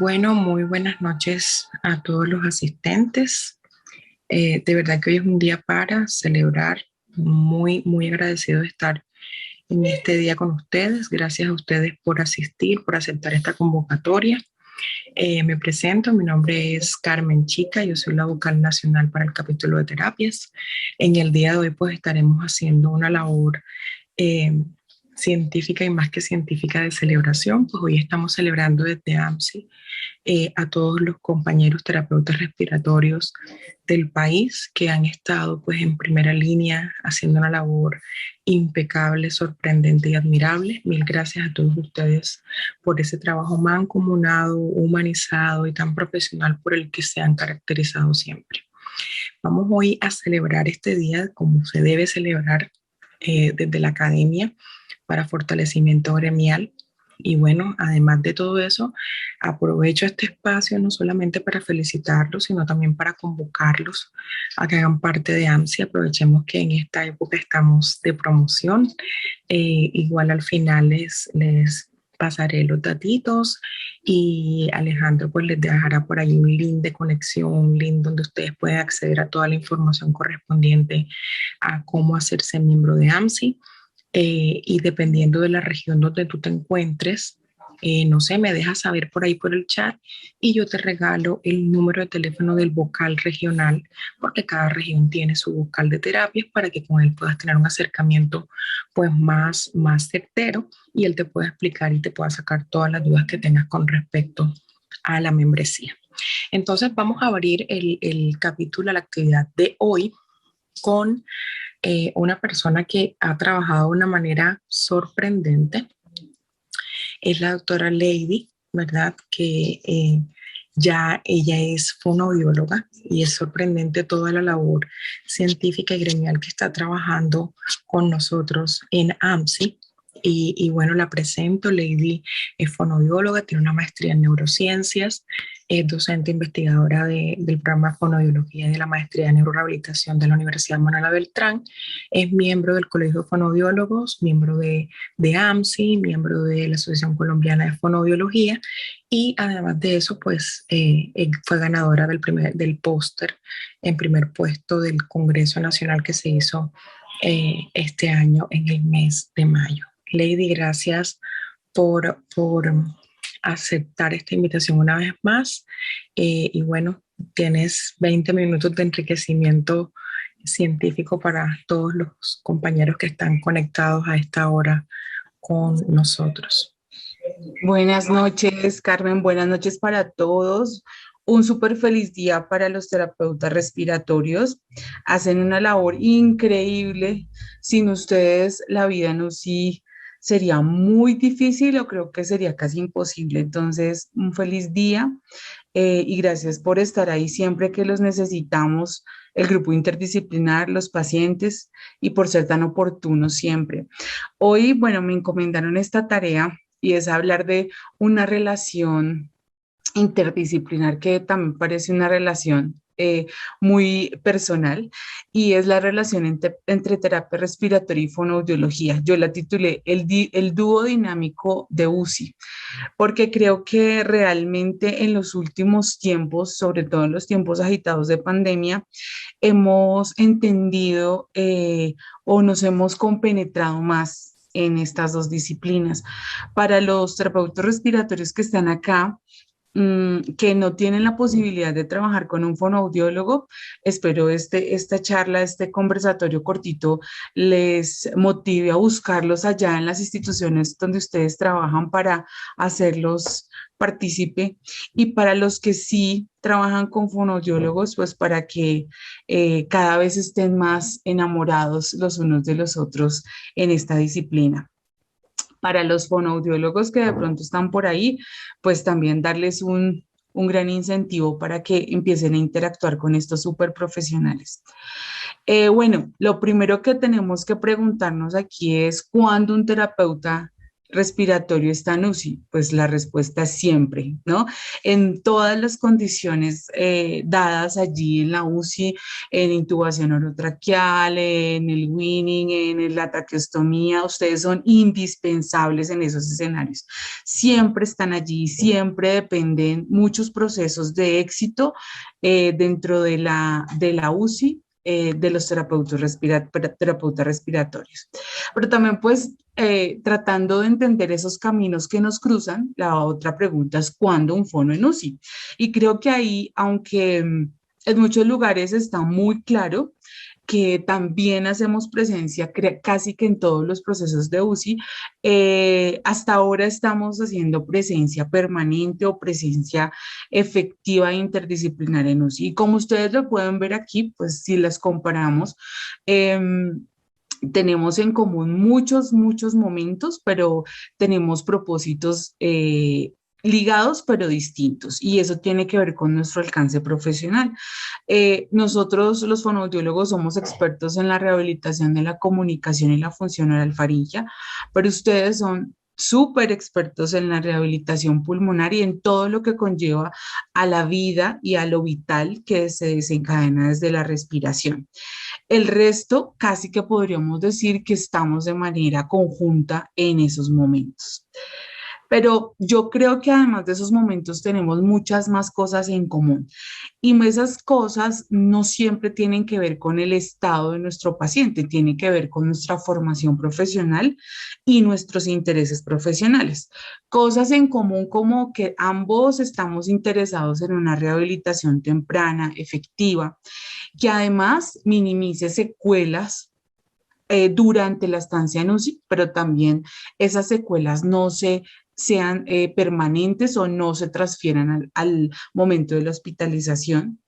Bueno, muy buenas noches a todos los asistentes. De verdad que hoy es un día para celebrar. Muy agradecido de estar en este día con ustedes. Gracias a ustedes por asistir, por aceptar esta convocatoria. Me presento, mi nombre es Carmen Chica, yo soy la vocal nacional para el capítulo de terapias. En el día de hoy pues estaremos haciendo una labor eh, científica y más que científica de celebración, pues hoy estamos celebrando desde AMSI a todos los compañeros terapeutas respiratorios del país que han estado pues en primera línea haciendo una labor impecable, sorprendente y admirable. Mil gracias a todos ustedes por ese trabajo mancomunado, humanizado y tan profesional por el que se han caracterizado siempre. Vamos hoy a celebrar este día como se debe celebrar desde la academia para fortalecimiento gremial. Y bueno, además de todo eso, aprovecho este espacio no solamente para felicitarlos, sino también para convocarlos a que hagan parte de AMSI. Aprovechemos que en esta época estamos de promoción. Igual al final les pasaré los datitos y Alejandro pues les dejará por ahí un link de conexión, un link donde ustedes pueden acceder a toda la información correspondiente a cómo hacerse miembro de AMSI. Y dependiendo de la región donde tú te encuentres, no sé, me dejas saber por ahí por el chat y yo te regalo el número de teléfono del vocal regional, porque cada región tiene su vocal de terapias para que con él puedas tener un acercamiento pues más certero y él te pueda explicar y te pueda sacar todas las dudas que tengas con respecto a la membresía. Entonces vamos a abrir el capítulo, la actividad de hoy con una persona que ha trabajado de una manera sorprendente. Es la doctora Lady, ¿verdad? Que ya ella es fonoaudióloga y es sorprendente toda la labor científica y gremial que está trabajando con nosotros en AMSI. Y bueno, la presento. Lady es fonoaudióloga, tiene una maestría en neurociencias, es docente investigadora del programa de fonoaudiología y de la maestría en neurorehabilitación de la Universidad Manuela Beltrán, es miembro del Colegio de Fonoaudiólogos, miembro de AMSI, miembro de la Asociación Colombiana de Fonoaudiología y además de eso, pues fue ganadora del póster en primer puesto del Congreso Nacional que se hizo este año en el mes de mayo. Lady, gracias por aceptar esta invitación una vez más. Y bueno, tienes 20 minutos de enriquecimiento científico para todos los compañeros que están conectados a esta hora con nosotros. Buenas noches, Carmen. Buenas noches para todos. Un súper feliz día para los terapeutas respiratorios. Hacen una labor increíble. Sin ustedes, la vida en UCI sería muy difícil o creo que sería casi imposible. Entonces, un feliz día y gracias por estar ahí siempre que los necesitamos, el grupo interdisciplinar, los pacientes y por ser tan oportunos siempre. Hoy, bueno, me encomendaron esta tarea y es hablar de una relación interdisciplinar que también parece una relación muy personal y es la relación entre terapia respiratoria y fonoaudiología. Yo la titulé el dúo dinámico de UCI porque creo que realmente en los últimos tiempos, sobre todo en los tiempos agitados de pandemia, hemos entendido o nos hemos compenetrado más en estas dos disciplinas. Para los terapeutas respiratorios que están acá, que no tienen la posibilidad de trabajar con un fonoaudiólogo, espero esta charla, este conversatorio cortito les motive a buscarlos allá en las instituciones donde ustedes trabajan para hacerlos partícipe y para los que sí trabajan con fonoaudiólogos, pues para que cada vez estén más enamorados los unos de los otros en esta disciplina. Para los fonoaudiólogos que de pronto están por ahí, pues también darles un gran incentivo para que empiecen a interactuar con estos súper profesionales. Bueno, lo primero que tenemos que preguntarnos aquí es cuándo un terapeuta respiratorio está en UCI? Pues la respuesta es siempre, ¿no? En todas las condiciones dadas allí en la UCI, en intubación orotraqueal, en el weaning, en la traqueostomía, ustedes son indispensables en esos escenarios. Siempre están allí, siempre dependen muchos procesos de éxito dentro de la UCI de los terapeutas respiratorios. Pero también pues tratando de entender esos caminos que nos cruzan, la otra pregunta es ¿cuándo un fono en UCI? Y creo que ahí, aunque en muchos lugares está muy claro que también hacemos presencia casi que en todos los procesos de UCI, hasta ahora estamos haciendo presencia permanente o presencia efectiva e interdisciplinar en UCI. Y como ustedes lo pueden ver aquí, pues si las comparamos, tenemos en común muchos momentos, pero tenemos propósitos ligados pero distintos y eso tiene que ver con nuestro alcance profesional. Nosotros los fonoaudiólogos somos expertos en la rehabilitación de la comunicación y la función oral faríngea, pero ustedes son súper expertos en la rehabilitación pulmonar y en todo lo que conlleva a la vida y a lo vital que se desencadena desde la respiración. El resto, casi que podríamos decir que estamos de manera conjunta en esos momentos. Pero yo creo que además de esos momentos tenemos muchas más cosas en común. Y esas cosas no siempre tienen que ver con el estado de nuestro paciente, tienen que ver con nuestra formación profesional y nuestros intereses profesionales. Cosas en común como que ambos estamos interesados en una rehabilitación temprana, efectiva, que además minimice secuelas durante la estancia en UCI, pero también esas secuelas no sean permanentes o no se transfieran al momento de la hospitalización.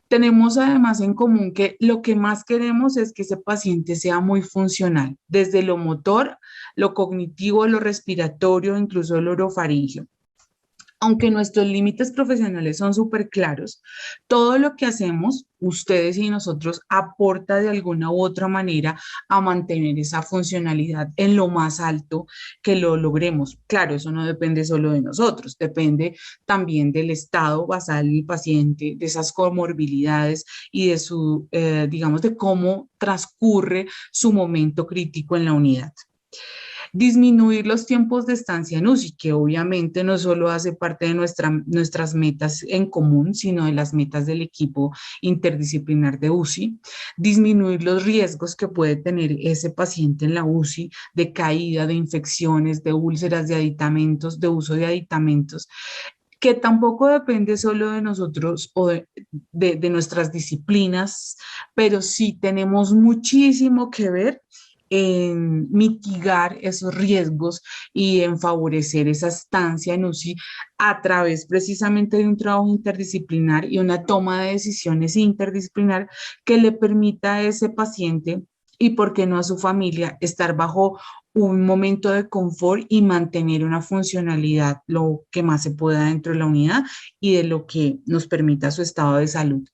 Tenemos además en común que lo que más queremos es que ese paciente sea muy funcional, desde lo motor, lo cognitivo, lo respiratorio, incluso el orofaringio. Aunque nuestros límites profesionales son súper claros, todo lo que hacemos, ustedes y nosotros, aporta de alguna u otra manera a mantener esa funcionalidad en lo más alto que lo logremos. Claro, eso no depende solo de nosotros, depende también del estado basal del paciente, de esas comorbilidades y de su, digamos, de cómo transcurre su momento crítico en la unidad. Disminuir los tiempos de estancia en UCI, que obviamente no solo hace parte de nuestras metas en común, sino de las metas del equipo interdisciplinar de UCI. Disminuir los riesgos que puede tener ese paciente en la UCI de caída, de infecciones, de úlceras, de aditamentos, de uso de aditamentos, que tampoco depende solo de nosotros o de nuestras disciplinas, pero sí tenemos muchísimo que ver en mitigar esos riesgos y en favorecer esa estancia en UCI a través precisamente de un trabajo interdisciplinar y una toma de decisiones interdisciplinar que le permita a ese paciente y, por qué no, a su familia estar bajo un momento de confort y mantener una funcionalidad lo que más se pueda dentro de la unidad y de lo que nos permita su estado de salud.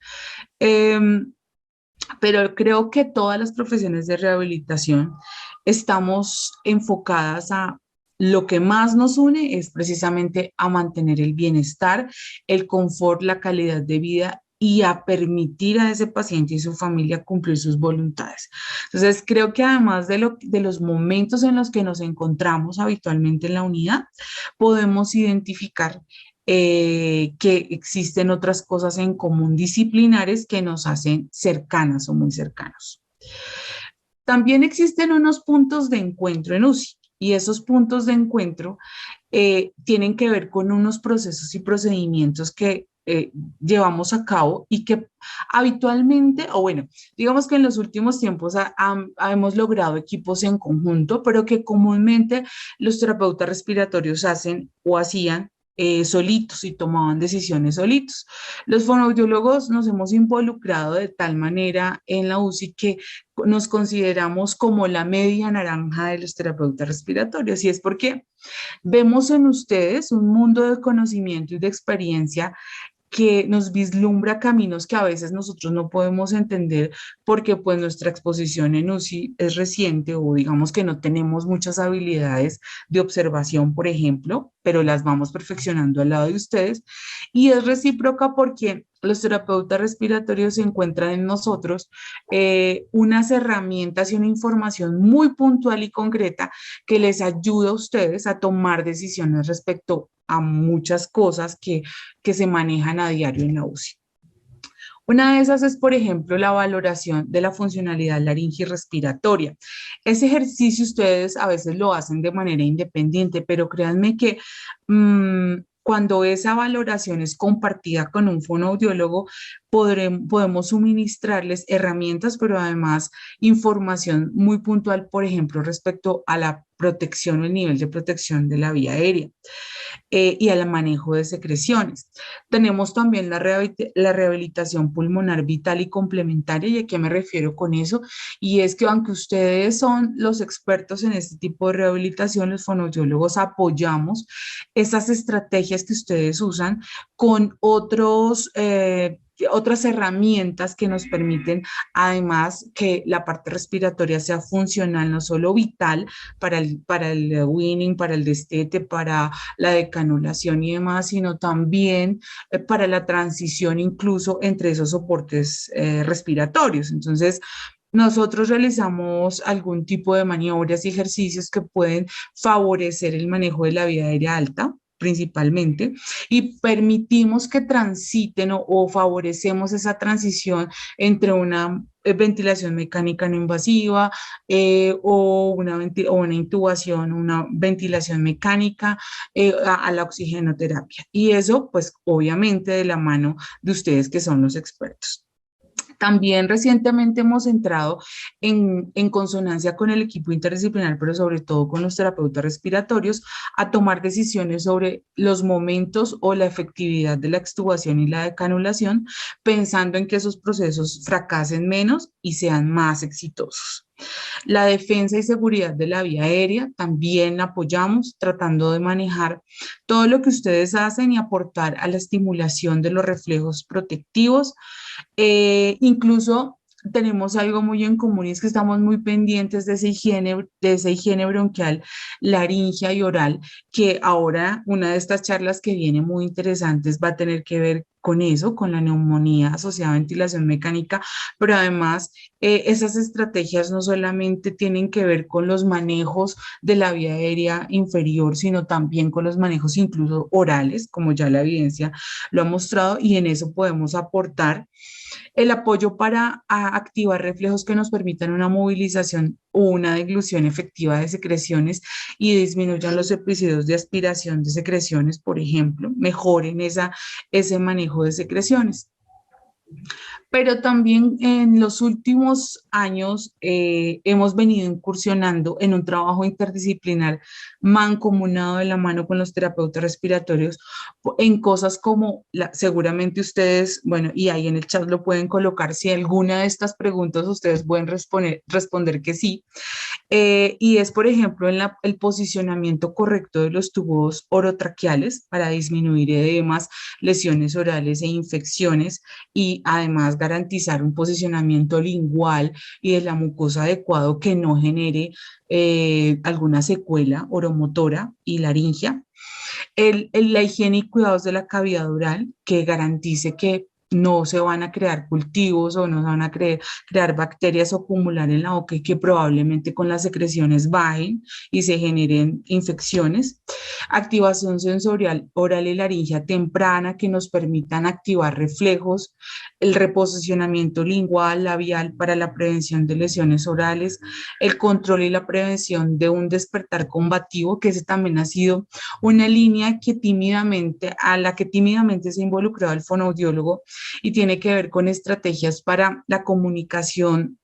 Pero creo que todas las profesiones de rehabilitación estamos enfocadas a lo que más nos une es precisamente a mantener el bienestar, el confort, la calidad de vida y a permitir a ese paciente y su familia cumplir sus voluntades. Entonces, creo que además de los momentos en los que nos encontramos habitualmente en la unidad, podemos identificar que existen otras cosas en común disciplinares que nos hacen cercanas o muy cercanos. También existen unos puntos de encuentro en UCI y esos puntos de encuentro tienen que ver con unos procesos y procedimientos que llevamos a cabo y que habitualmente, o bueno, digamos que en los últimos tiempos hemos logrado equipos en conjunto, pero que comúnmente los terapeutas respiratorios hacen o hacían solitos y tomaban decisiones solitos. Los fonoaudiólogos nos hemos involucrado de tal manera en la UCI que nos consideramos como la media naranja de los terapeutas respiratorios, y es porque vemos en ustedes un mundo de conocimiento y de experiencia que nos vislumbra caminos que a veces nosotros no podemos entender porque pues nuestra exposición en UCI es reciente o digamos que no tenemos muchas habilidades de observación, por ejemplo, pero las vamos perfeccionando al lado de ustedes. Y es recíproca porque los terapeutas respiratorios encuentran en nosotros unas herramientas y una información muy puntual y concreta que les ayuda a ustedes a tomar decisiones respecto a muchas cosas que se manejan a diario en la UCI. Una de esas es, por ejemplo, la valoración de la funcionalidad laringe y respiratoria. Ese ejercicio ustedes a veces lo hacen de manera independiente, pero créanme que cuando esa valoración es compartida con un fonoaudiólogo, podemos suministrarles herramientas, pero además información muy puntual, por ejemplo, respecto a la protección o el nivel de protección de la vía aérea y al manejo de secreciones. Tenemos también la rehabilitación pulmonar vital y complementaria, y a qué me refiero con eso, y es que aunque ustedes son los expertos en este tipo de rehabilitación, los fonoaudiólogos apoyamos esas estrategias que ustedes usan con otras herramientas que nos permiten, además, que la parte respiratoria sea funcional, no solo vital para el winning, para el destete, para la decanulación y demás, sino también para la transición incluso entre esos soportes respiratorios. Entonces, nosotros realizamos algún tipo de maniobras y ejercicios que pueden favorecer el manejo de la vía aérea alta principalmente, y permitimos que transiten o favorecemos esa transición entre una ventilación mecánica no invasiva o una intubación, una ventilación mecánica a la oxigenoterapia. Y eso, pues, obviamente de la mano de ustedes que son los expertos. También recientemente hemos entrado en consonancia con el equipo interdisciplinar, pero sobre todo con los terapeutas respiratorios, a tomar decisiones sobre los momentos o la efectividad de la extubación y la decanulación, pensando en que esos procesos fracasen menos y sean más exitosos. La defensa y seguridad de la vía aérea también la apoyamos, tratando de manejar todo lo que ustedes hacen y aportar a la estimulación de los reflejos protectivos. Incluso tenemos algo muy en común, y es que estamos muy pendientes de esa higiene bronquial, laringea y oral, que ahora una de estas charlas que viene muy interesantes va a tener que ver con eso, con la neumonía asociada a ventilación mecánica, pero además esas estrategias no solamente tienen que ver con los manejos de la vía aérea inferior, sino también con los manejos incluso orales, como ya la evidencia lo ha mostrado, y en eso podemos aportar el apoyo para activar reflejos que nos permitan una movilización o una deglución efectiva de secreciones y disminuyan los episodios de aspiración de secreciones, por ejemplo, mejoren ese manejo de secreciones. Pero también en los últimos años hemos venido incursionando en un trabajo interdisciplinar mancomunado de la mano con los terapeutas respiratorios en cosas como, seguramente ustedes, bueno, y ahí en el chat lo pueden colocar, si alguna de estas preguntas ustedes pueden responder que sí, y es, por ejemplo, en el posicionamiento correcto de los tubos orotraqueales para disminuir edemas, lesiones orales e infecciones, y además garantizar un posicionamiento lingual y de la mucosa adecuado que no genere alguna secuela oromotora y laringea. La higiene y cuidados de la cavidad oral, que garantice que no se van a crear cultivos o no se van a crear bacterias o acumular en la boca, y que probablemente con las secreciones bajen y se generen infecciones. Activación sensorial oral y laringea temprana que nos permitan activar reflejos, el reposicionamiento lingual, labial para la prevención de lesiones orales, el control y la prevención de un despertar combativo, que ese también ha sido una línea a la que tímidamente se ha involucrado el fonoaudiólogo, y tiene que ver con estrategias para la comunicación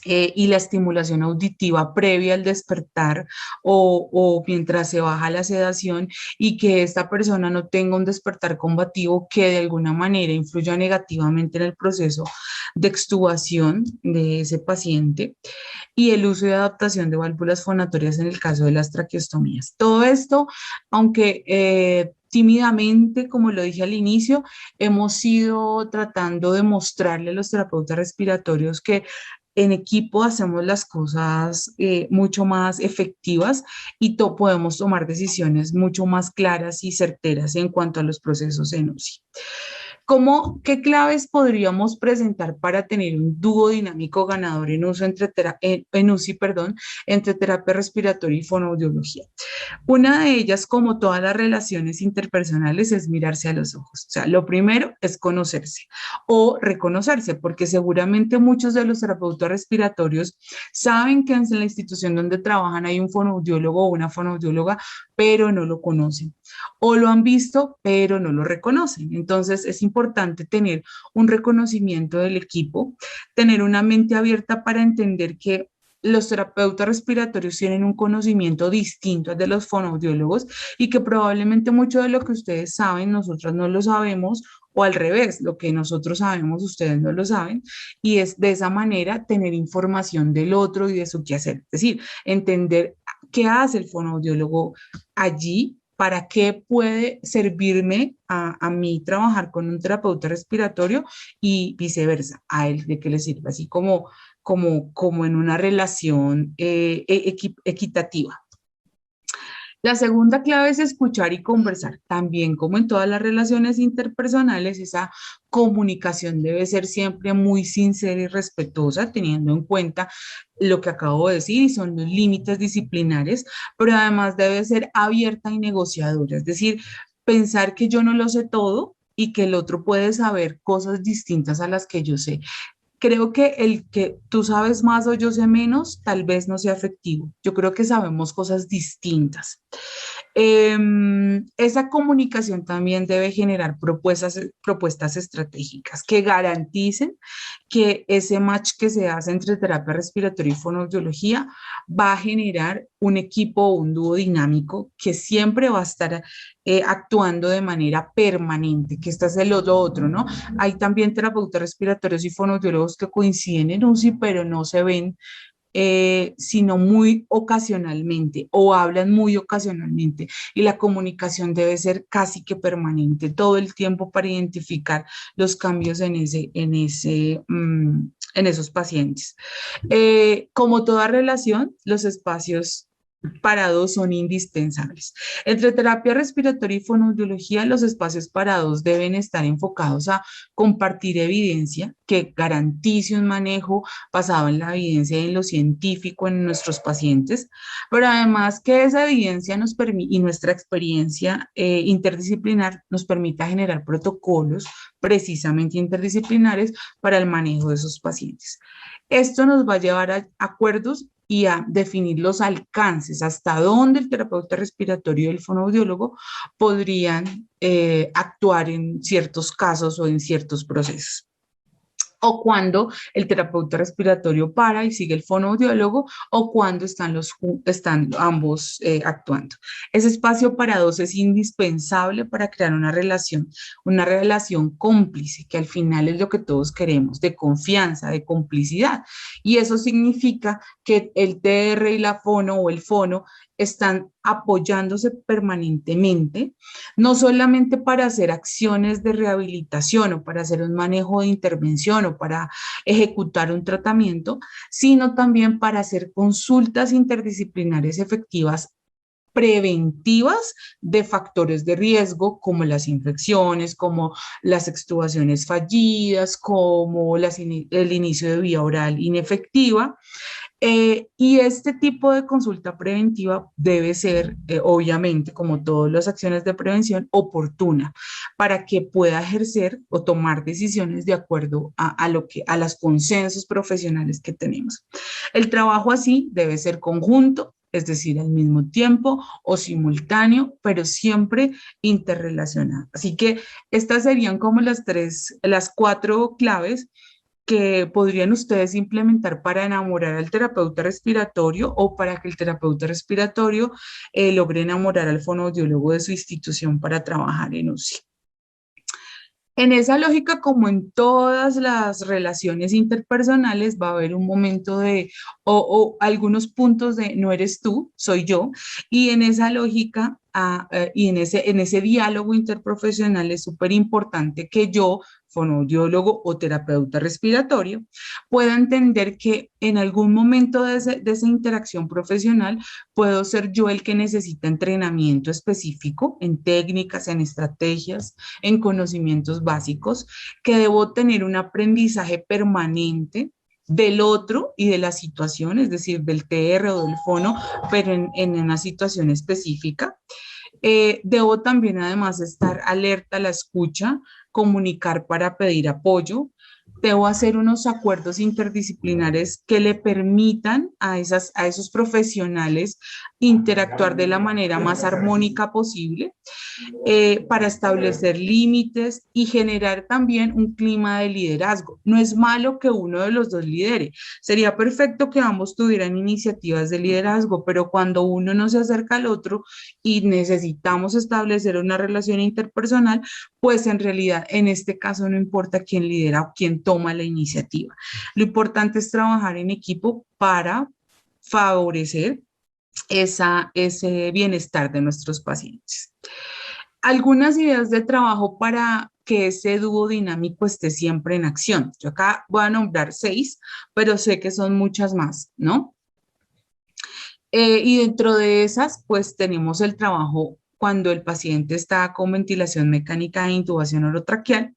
y la estimulación auditiva previa al despertar o mientras se baja la sedación, y que esta persona no tenga un despertar combativo que de alguna manera influya negativamente en el proceso de extubación de ese paciente, y el uso y adaptación de válvulas fonatorias en el caso de las traqueostomías. Todo esto, aunque tímidamente, como lo dije al inicio, hemos ido tratando de mostrarle a los terapeutas respiratorios que en equipo hacemos las cosas mucho más efectivas y podemos tomar decisiones mucho más claras y certeras en cuanto a los procesos en UCI. ¿Qué claves podríamos presentar para tener un dúo dinámico ganador en, uso en UCI, perdón, entre terapia respiratoria y fonoaudiología? Una de ellas, como todas las relaciones interpersonales, es mirarse a los ojos. O sea, lo primero es conocerse o reconocerse, porque seguramente muchos de los terapeutas respiratorios saben que en la institución donde trabajan hay un fonoaudiólogo o una fonoaudióloga, pero no lo conocen. O lo han visto, pero no lo reconocen. Entonces, es importante tener un reconocimiento del equipo, tener una mente abierta para entender que los terapeutas respiratorios tienen un conocimiento distinto al de los fonoaudiólogos y que probablemente mucho de lo que ustedes saben, nosotros no lo sabemos, o al revés, lo que nosotros sabemos, ustedes no lo saben, y es de esa manera tener información del otro y de su quehacer. Es decir, entender qué hace el fonoaudiólogo allí, para qué puede servirme a mí trabajar con un terapeuta respiratorio y viceversa, a él de qué le sirve, así como en una relación equitativa. La segunda clave es escuchar y conversar. También, como en todas las relaciones interpersonales, esa comunicación debe ser siempre muy sincera y respetuosa, teniendo en cuenta lo que acabo de decir y son los límites disciplinares, pero además debe ser abierta y negociadora. Es decir, pensar que yo no lo sé todo y que el otro puede saber cosas distintas a las que yo sé. Creo que el que tú sabes más o yo sé menos, tal vez no sea efectivo. Yo creo que sabemos cosas distintas. Esa comunicación también debe generar propuestas estratégicas que garanticen que ese match que se hace entre terapia respiratoria y fonoaudiología va a generar un equipo o un dúo dinámico que siempre va a estar actuando de manera permanente, que este es el otro, ¿no? Hay también terapeutas respiratorios y fonoaudiólogos que coinciden en UCI, pero no se ven sino muy ocasionalmente o hablan muy ocasionalmente y la comunicación debe ser casi que permanente todo el tiempo para identificar los cambios en esos pacientes. Como toda relación, los espacios parados son indispensables. Entre terapia respiratoria y fonoaudiología, los espacios parados deben estar enfocados a compartir evidencia que garantice un manejo basado en la evidencia y en lo científico en nuestros pacientes, pero además que esa evidencia nos permite y nuestra experiencia interdisciplinar nos permita generar protocolos precisamente interdisciplinares para el manejo de esos pacientes. Esto nos va a llevar a acuerdos y a definir los alcances, hasta dónde el terapeuta respiratorio y el fonoaudiólogo podrían actuar en ciertos casos o en ciertos procesos. O cuando el terapeuta respiratorio para y sigue el fonoaudiólogo, o cuando están ambos actuando. Ese espacio para dos es indispensable para crear una relación cómplice, que al final es lo que todos queremos, de confianza, de complicidad. Y eso significa que el TR y la fono o el fono están apoyándose permanentemente, no solamente para hacer acciones de rehabilitación o para hacer un manejo de intervención o para ejecutar un tratamiento, sino también para hacer consultas interdisciplinares efectivas preventivas de factores de riesgo como las infecciones, como las extubaciones fallidas, como el inicio de vía oral inefectiva. Y este tipo de consulta preventiva debe ser, obviamente, como todas las acciones de prevención, oportuna para que pueda ejercer o tomar decisiones de acuerdo a los consensos profesionales que tenemos. El trabajo así debe ser conjunto, es decir, al mismo tiempo o simultáneo, pero siempre interrelacionado. Así que estas serían como las cuatro claves que podrían ustedes implementar para enamorar al terapeuta respiratorio o para que el terapeuta respiratorio logre enamorar al fonoaudiólogo de su institución para trabajar en UCI. En esa lógica, como en todas las relaciones interpersonales, va a haber un momento de, o algunos puntos de no eres tú, soy yo, y en esa lógica y en ese diálogo interprofesional es súper importante que yo, fonoaudiólogo o terapeuta respiratorio, pueda entender que en algún momento de esa interacción profesional puedo ser yo el que necesita entrenamiento específico en técnicas, en estrategias, en conocimientos básicos, que debo tener un aprendizaje permanente del otro y de la situación, es decir, del TR o del fono, pero en una situación específica. Debo también además estar alerta a la escucha, comunicar para pedir apoyo. Debo hacer unos acuerdos interdisciplinares que le permitan a esos profesionales interactuar de la manera más armónica posible para establecer límites y generar también un clima de liderazgo. No es malo que uno de los dos lidere. Sería perfecto que ambos tuvieran iniciativas de liderazgo, pero cuando uno no se acerca al otro y necesitamos establecer una relación interpersonal, pues en realidad en este caso no importa quién lidera o quién toma la iniciativa. Lo importante es trabajar en equipo para favorecer ese bienestar de nuestros pacientes. Algunas ideas de trabajo para que ese dúo dinámico esté siempre en acción. Yo acá voy a nombrar 6, pero sé que son muchas más, ¿no? Y dentro de esas, pues tenemos el trabajo cuando el paciente está con ventilación mecánica e intubación orotraqueal.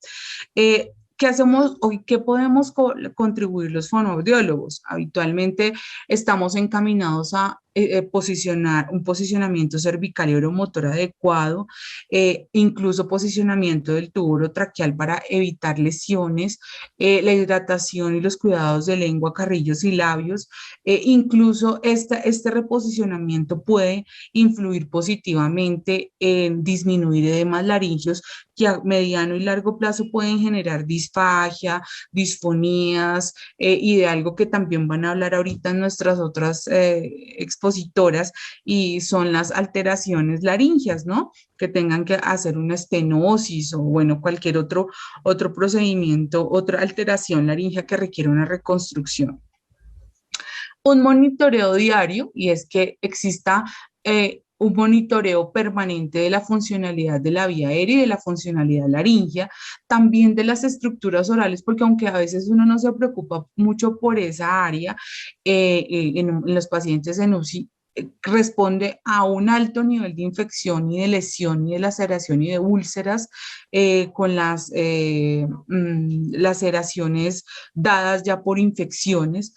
¿Qué hacemos hoy? ¿Qué podemos contribuir los fonoaudiólogos? Habitualmente estamos encaminados a posicionar un posicionamiento cervical y oromotor adecuado, incluso posicionamiento del tubo orotraqueal para evitar lesiones, la hidratación y los cuidados de lengua, carrillos y labios. Incluso este reposicionamiento puede influir positivamente en disminuir edemas laringios que a mediano y largo plazo pueden generar disfagia, disfonías y de algo que también van a hablar ahorita en nuestras otras expositoras y son las alteraciones laringias, ¿no? Que tengan que hacer una estenosis o bueno, cualquier otro procedimiento, otra alteración laringea que requiere una reconstrucción. Un monitoreo diario y es que exista un monitoreo permanente de la funcionalidad de la vía aérea y de la funcionalidad laringea, también de las estructuras orales, porque aunque a veces uno no se preocupa mucho por esa área, en los pacientes en UCI, responde a un alto nivel de infección y de lesión y de laceración y de úlceras con las laceraciones dadas ya por infecciones,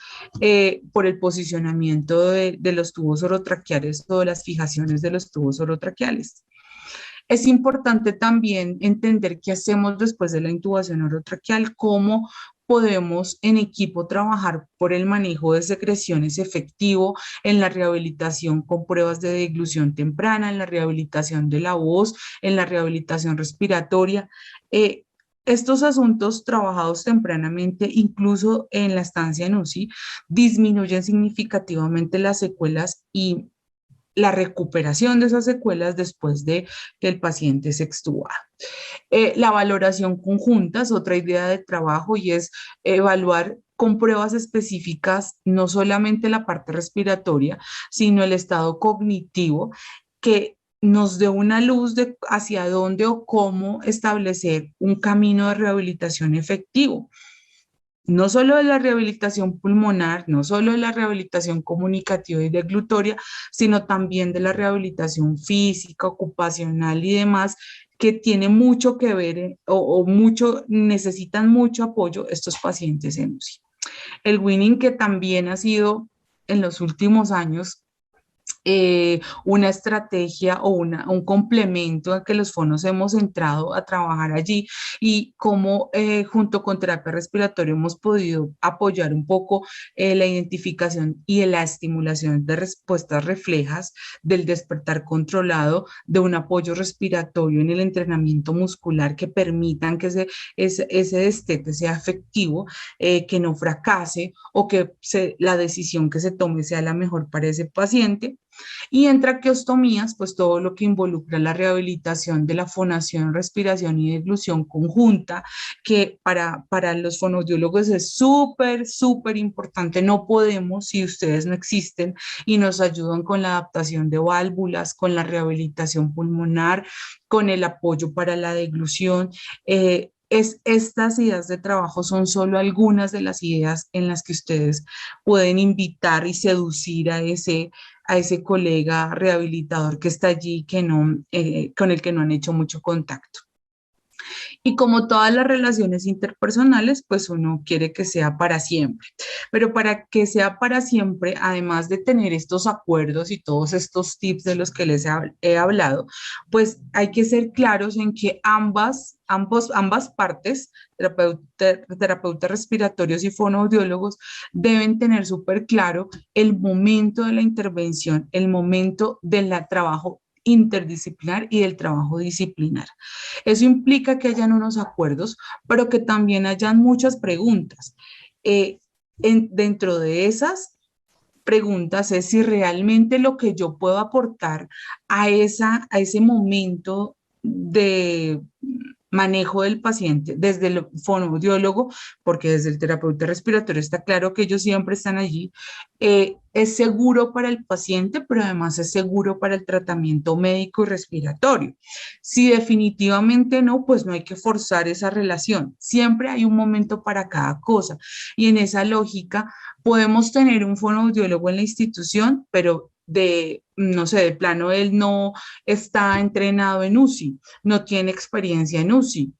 por el posicionamiento de los tubos orotraqueales o de las fijaciones de los tubos orotraqueales. Es importante también entender qué hacemos después de la intubación orotraqueal, cómo podemos en equipo trabajar por el manejo de secreciones efectivo en la rehabilitación con pruebas de deglución temprana, en la rehabilitación de la voz, en la rehabilitación respiratoria. Estos asuntos trabajados tempranamente, incluso en la estancia en UCI, disminuyen significativamente las secuelas y la recuperación de esas secuelas después de que el paciente se extuba. La valoración conjunta es otra idea de trabajo y es evaluar con pruebas específicas no solamente la parte respiratoria, sino el estado cognitivo que nos dé una luz de hacia dónde o cómo establecer un camino de rehabilitación efectivo. No solo de la rehabilitación pulmonar, no solo de la rehabilitación comunicativa y deglutoria, sino también de la rehabilitación física, ocupacional y demás, que tiene mucho que ver o mucho, necesitan mucho apoyo estos pacientes en UCI. El winning que también ha sido en los últimos años una estrategia o un complemento a que los fonos hemos entrado a trabajar allí y cómo junto con terapia respiratoria hemos podido apoyar un poco la identificación y la estimulación de respuestas reflejas del despertar controlado, de un apoyo respiratorio en el entrenamiento muscular que permitan que ese destete sea efectivo, que no fracase o que la decisión que se tome sea la mejor para ese paciente. Y en traqueostomías, pues todo lo que involucra la rehabilitación de la fonación, respiración y deglución conjunta, que para los fonoaudiólogos es súper, súper importante. No podemos, si ustedes no existen y nos ayudan con la adaptación de válvulas, con la rehabilitación pulmonar, con el apoyo para la deglución. Estas ideas de trabajo son solo algunas de las ideas en las que ustedes pueden invitar y seducir a ese colega rehabilitador que está allí, que no, con el que no han hecho mucho contacto. Y como todas las relaciones interpersonales, pues uno quiere que sea para siempre. Pero para que sea para siempre, además de tener estos acuerdos y todos estos tips de los que les he hablado, pues hay que ser claros en que ambas partes, terapeutas respiratorios y fonoaudiólogos, deben tener súper claro el momento de la intervención, el momento del trabajo interdisciplinar y del trabajo disciplinar. Eso implica que hayan unos acuerdos, pero que también hayan muchas preguntas. Eh, dentro de esas preguntas es si realmente lo que yo puedo aportar a ese momento de manejo del paciente desde el fonoaudiólogo, porque desde el terapeuta respiratorio está claro que ellos siempre están allí, es seguro para el paciente, pero además es seguro para el tratamiento médico y respiratorio. Si definitivamente no, pues no hay que forzar esa relación. Siempre hay un momento para cada cosa. Y en esa lógica podemos tener un fonoaudiólogo en la institución, pero no sé, de plano él no está entrenado en UCI, no tiene experiencia en UCI.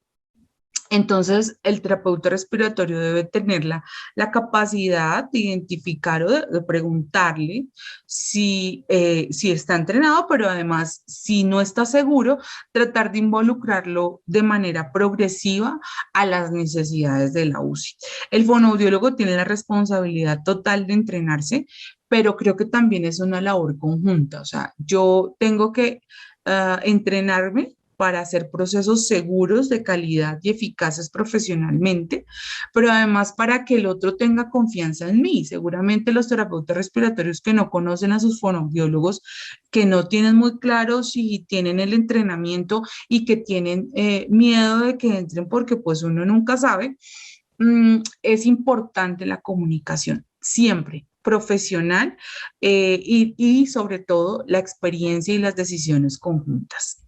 Entonces, el terapeuta respiratorio debe tener la capacidad de identificar o de preguntarle si está entrenado, pero además, si no está seguro, tratar de involucrarlo de manera progresiva a las necesidades de la UCI. El fonoaudiólogo tiene la responsabilidad total de entrenarse, pero creo que también es una labor conjunta. O sea, yo tengo que entrenarme para hacer procesos seguros, de calidad y eficaces profesionalmente, pero además para que el otro tenga confianza en mí. Seguramente los terapeutas respiratorios que no conocen a sus fonoaudiólogos, que no tienen muy claro si tienen el entrenamiento y que tienen miedo de que entren porque pues uno nunca sabe, es importante la comunicación, siempre profesional y sobre todo la experiencia y las decisiones conjuntas.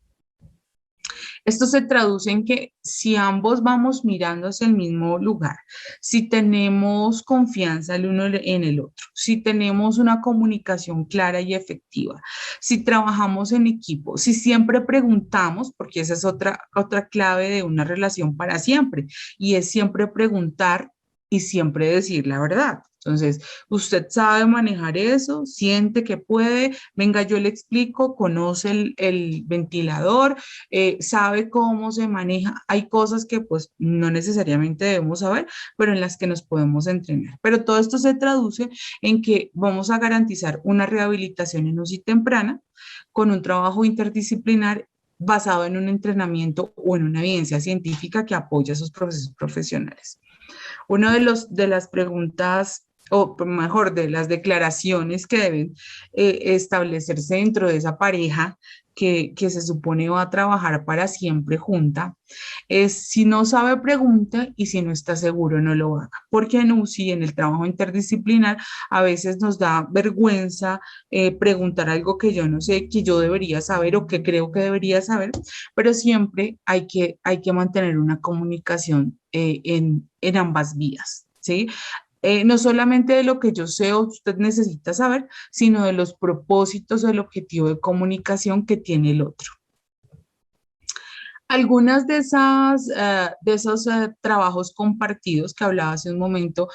Esto se traduce en que si ambos vamos mirando hacia el mismo lugar, si tenemos confianza el uno en el otro, si tenemos una comunicación clara y efectiva, si trabajamos en equipo, si siempre preguntamos, porque esa es otra clave de una relación para siempre, y es siempre preguntar y siempre decir la verdad. Entonces, usted sabe manejar eso, siente que puede, venga, yo le explico, conoce el ventilador, sabe cómo se maneja. Hay cosas que pues no necesariamente debemos saber, pero en las que nos podemos entrenar. Pero todo esto se traduce en que vamos a garantizar una rehabilitación en UCI temprana con un trabajo interdisciplinar basado en un entrenamiento o en una evidencia científica que apoya esos procesos profesionales. Una de las preguntas, o mejor, de las declaraciones que deben establecerse dentro de esa pareja que se supone va a trabajar para siempre junta, es si no sabe, pregunta y si no está seguro, no lo haga. Porque en UCI, en el trabajo interdisciplinar, a veces nos da vergüenza preguntar algo que yo no sé, que yo debería saber o que creo que debería saber, pero siempre hay que mantener una comunicación en ambas vías, ¿sí? No solamente de lo que yo sé o usted necesita saber, sino de los propósitos o el objetivo de comunicación que tiene el otro. Algunas de esos trabajos compartidos que hablaba hace un momento,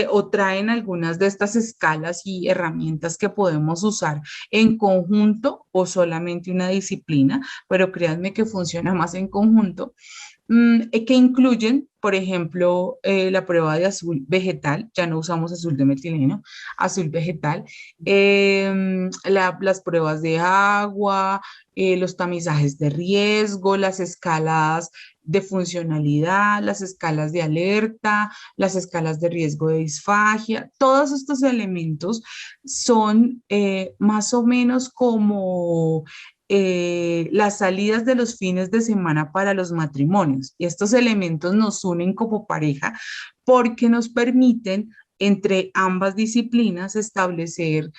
o traen algunas de estas escalas y herramientas que podemos usar en conjunto o solamente una disciplina, pero créanme que funciona más en conjunto, que incluyen, por ejemplo, la prueba de azul vegetal, ya no usamos azul de metileno, azul vegetal, las pruebas de agua, los tamizajes de riesgo, las escalas de funcionalidad, las escalas de alerta, las escalas de riesgo de disfagia. Todos estos elementos son más o menos como las salidas de los fines de semana para los matrimonios. Y estos elementos nos unen como pareja porque nos permiten entre ambas disciplinas establecer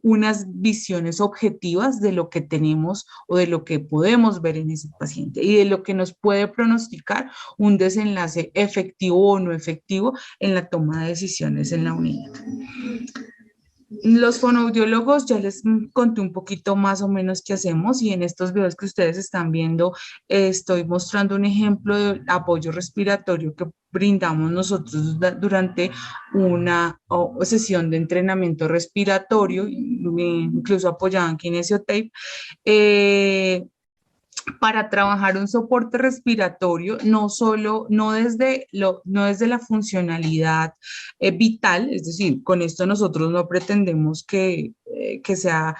unas visiones objetivas de lo que tenemos o de lo que podemos ver en ese paciente y de lo que nos puede pronosticar un desenlace efectivo o no efectivo en la toma de decisiones en la unidad. Los fonoaudiólogos ya les conté un poquito más o menos qué hacemos y en estos videos que ustedes están viendo estoy mostrando un ejemplo de apoyo respiratorio que brindamos nosotros durante una sesión de entrenamiento respiratorio, incluso apoyado en Kinesiotape, para trabajar un soporte respiratorio, no desde la funcionalidad vital, es decir, con esto nosotros no pretendemos que sea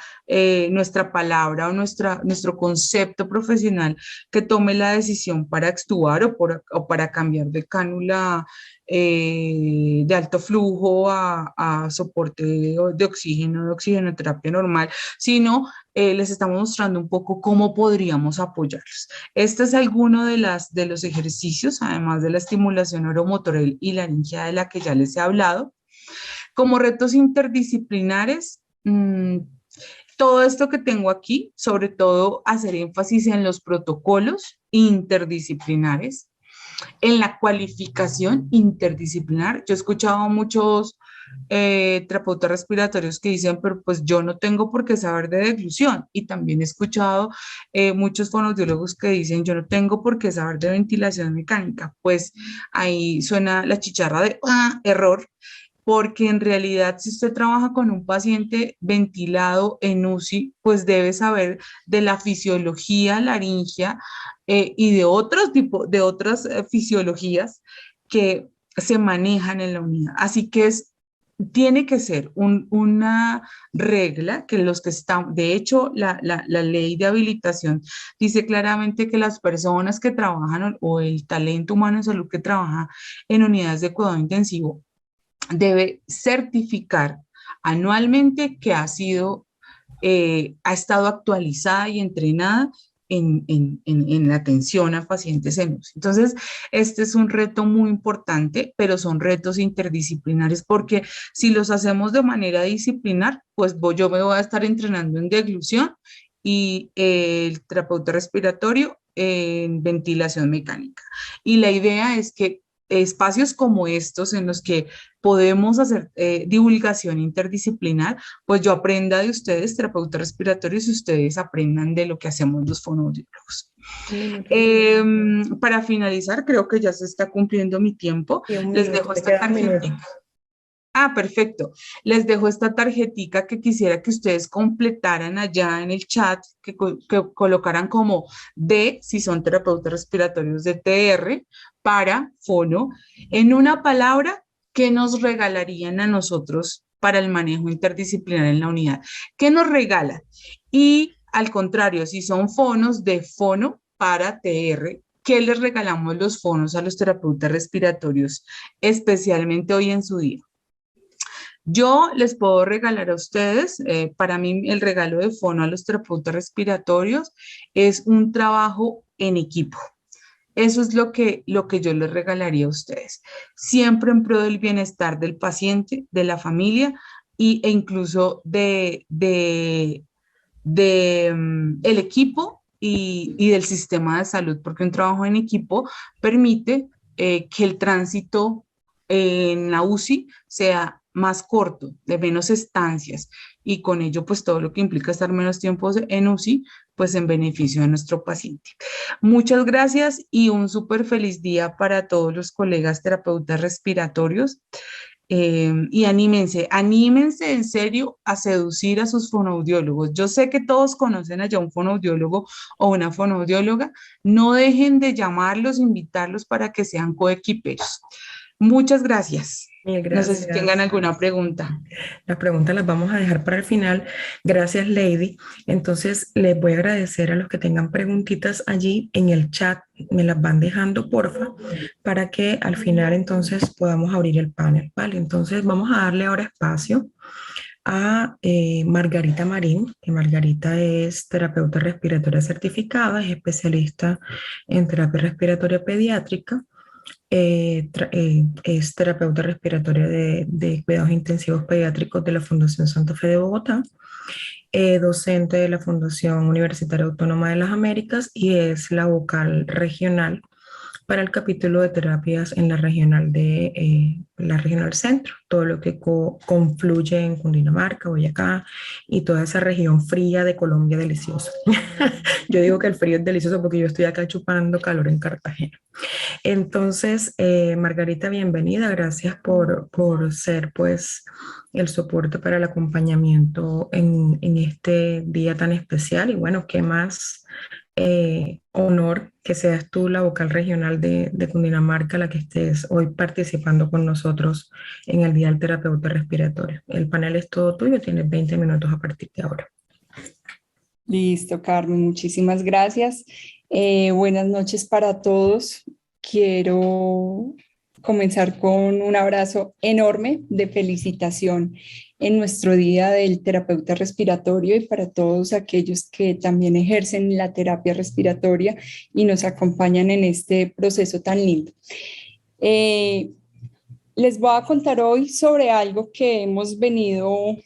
nuestra palabra o nuestro concepto profesional que tome la decisión para extubar o para cambiar de cánula de alto flujo a soporte de oxigenoterapia normal, sino les estamos mostrando un poco cómo podríamos apoyarlos. Este es alguno de los ejercicios, además de la estimulación oromotora y laringea de la que ya les he hablado. Como retos interdisciplinares, todo esto que tengo aquí, sobre todo hacer énfasis en los protocolos interdisciplinares, en la cualificación interdisciplinar. Yo he escuchado a muchos terapeutas respiratorios que dicen, pero pues yo no tengo por qué saber de deglución. Y también he escuchado muchos fonoaudiólogos que dicen, yo no tengo por qué saber de ventilación mecánica. Pues ahí suena la chicharra de error, porque en realidad si usted trabaja con un paciente ventilado en UCI, pues debe saber de la fisiología laringea y de otros tipos, de otras fisiologías que se manejan en la unidad. Así que tiene que ser una regla que los que están, de hecho, la ley de habilitación dice claramente que las personas que trabajan o el talento humano en salud que trabaja en unidades de cuidado intensivo debe certificar anualmente que ha estado actualizada y entrenada en la atención a pacientes en UCI. Entonces, este es un reto muy importante, pero son retos interdisciplinares porque si los hacemos de manera disciplinar, pues yo me voy a estar entrenando en deglución y el terapeuta respiratorio en ventilación mecánica. Y la idea es que espacios como estos en los que podemos hacer divulgación interdisciplinar, pues yo aprenda de ustedes, terapeutas respiratorios, y ustedes aprendan de lo que hacemos los fonoaudiólogos. Para finalizar, creo que ya se está cumpliendo mi tiempo. Les dejo esta tarjetita. Perfecto. Les dejo esta tarjetica que quisiera que ustedes completaran allá en el chat, que colocaran como D, si son terapeutas respiratorios de TR, para fono, en una palabra que nos regalarían a nosotros para el manejo interdisciplinar en la unidad. ¿Qué nos regalan? Y al contrario, si son fonos, de fono para TR, ¿qué les regalamos los fonos a los terapeutas respiratorios, especialmente hoy en su día? Yo les puedo regalar a ustedes, para mí el regalo de fono a los terapeutas respiratorios es un trabajo en equipo. Eso es lo que yo les regalaría a ustedes. Siempre en pro del bienestar del paciente, de la familia e incluso el equipo y del sistema de salud, porque un trabajo en equipo permite que el tránsito en la UCI sea más corto, de menos estancias, y con ello, pues todo lo que implica estar menos tiempo en UCI, pues en beneficio de nuestro paciente. Muchas gracias y un súper feliz día para todos los colegas terapeutas respiratorios. Y anímense en serio a seducir a sus fonoaudiólogos. Yo sé que todos conocen allá un fonoaudiólogo o una fonoaudióloga. No dejen de llamarlos, invitarlos para que sean coequiperos. Muchas gracias. Mil No sé si tengan gracias. alguna pregunta. Las preguntas las vamos a dejar para el final. Gracias, Lady. Entonces, les voy a agradecer a los que tengan preguntitas allí en el chat. Me las van dejando, porfa, para que al final entonces podamos abrir el panel, ¿vale? Entonces, vamos a darle ahora espacio a Margarita Marín, que Margarita es terapeuta respiratoria certificada, es especialista en terapia respiratoria pediátrica, es terapeuta respiratoria de cuidados intensivos pediátricos de la Fundación Santa Fe de Bogotá, docente de la Fundación Universitaria Autónoma de las Américas y es la vocal regional para el capítulo de terapias en la regional centro, todo lo que confluye en Cundinamarca, Boyacá y toda esa región fría de Colombia deliciosa. Yo digo que el frío es delicioso porque yo estoy acá chupando calor en Cartagena. Entonces, Margarita, bienvenida. Gracias por ser, pues, el soporte para el acompañamiento en este día tan especial. Y bueno, qué más honor que seas tú la vocal regional de Cundinamarca la que estés hoy participando con nosotros en el Día del Terapeuta Respiratorio. El panel es todo tuyo, tienes 20 minutos a partir de ahora. Listo, Carmen, muchísimas gracias. Buenas noches para todos. Quiero comenzar con un abrazo enorme de felicitación en nuestro Día del Terapeuta Respiratorio y para todos aquellos que también ejercen la terapia respiratoria y nos acompañan en este proceso tan lindo. Eh, Les voy a contar hoy sobre algo que hemos venido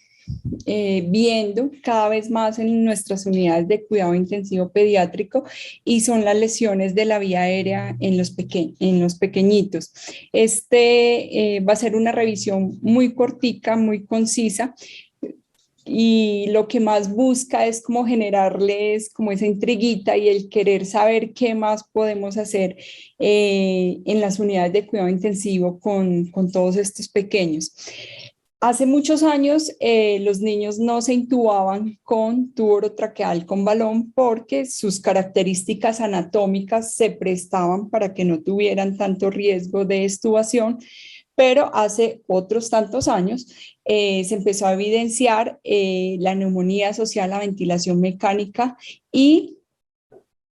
viendo cada vez más en nuestras unidades de cuidado intensivo pediátrico y son las lesiones de la vía aérea en los pequeñitos. Va a ser una revisión muy cortica, muy concisa y lo que más busca es como generarles como esa intriguita y el querer saber qué más podemos hacer en las unidades de cuidado intensivo con todos estos pequeños. Hace muchos años los niños no se intubaban con tubo orotraqueal con balón porque sus características anatómicas se prestaban para que no tuvieran tanto riesgo de extubación, pero hace otros tantos años se empezó a evidenciar la neumonía asociada a la ventilación mecánica y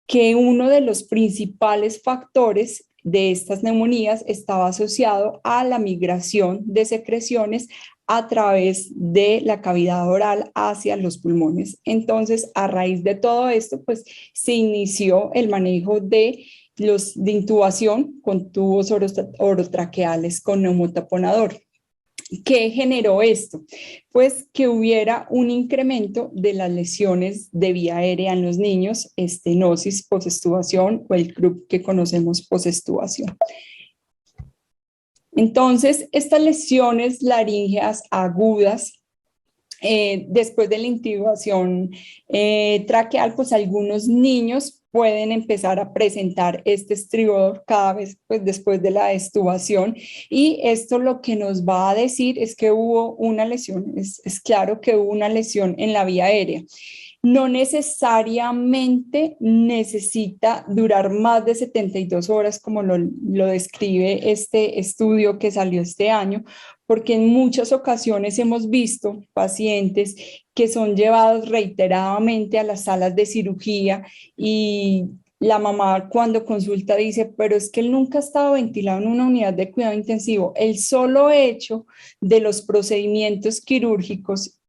que uno de los principales factores de estas neumonías estaba asociado a la migración de secreciones a través de la cavidad oral hacia los pulmones. Entonces, a raíz de todo esto, pues se inició el manejo de intubación con tubos orotraqueales con neumotaponador. ¿Qué generó esto? Pues que hubiera un incremento de las lesiones de vía aérea en los niños, estenosis, postestubación o el grupo que conocemos postestubación. Entonces, estas lesiones laríngeas agudas, después de la intubación traqueal, pues algunos niños pueden empezar a presentar este estribor cada vez pues, después de la extubación y esto lo que nos va a decir es que hubo una lesión, es claro que hubo una lesión en la vía aérea. No necesariamente necesita durar más de 72 horas como lo describe este estudio que salió este año, porque en muchas ocasiones hemos visto pacientes que son llevados reiteradamente a las salas de cirugía y la mamá cuando consulta dice, pero es que él nunca ha estado ventilado en una unidad de cuidado intensivo. El solo hecho de los procedimientos quirúrgicos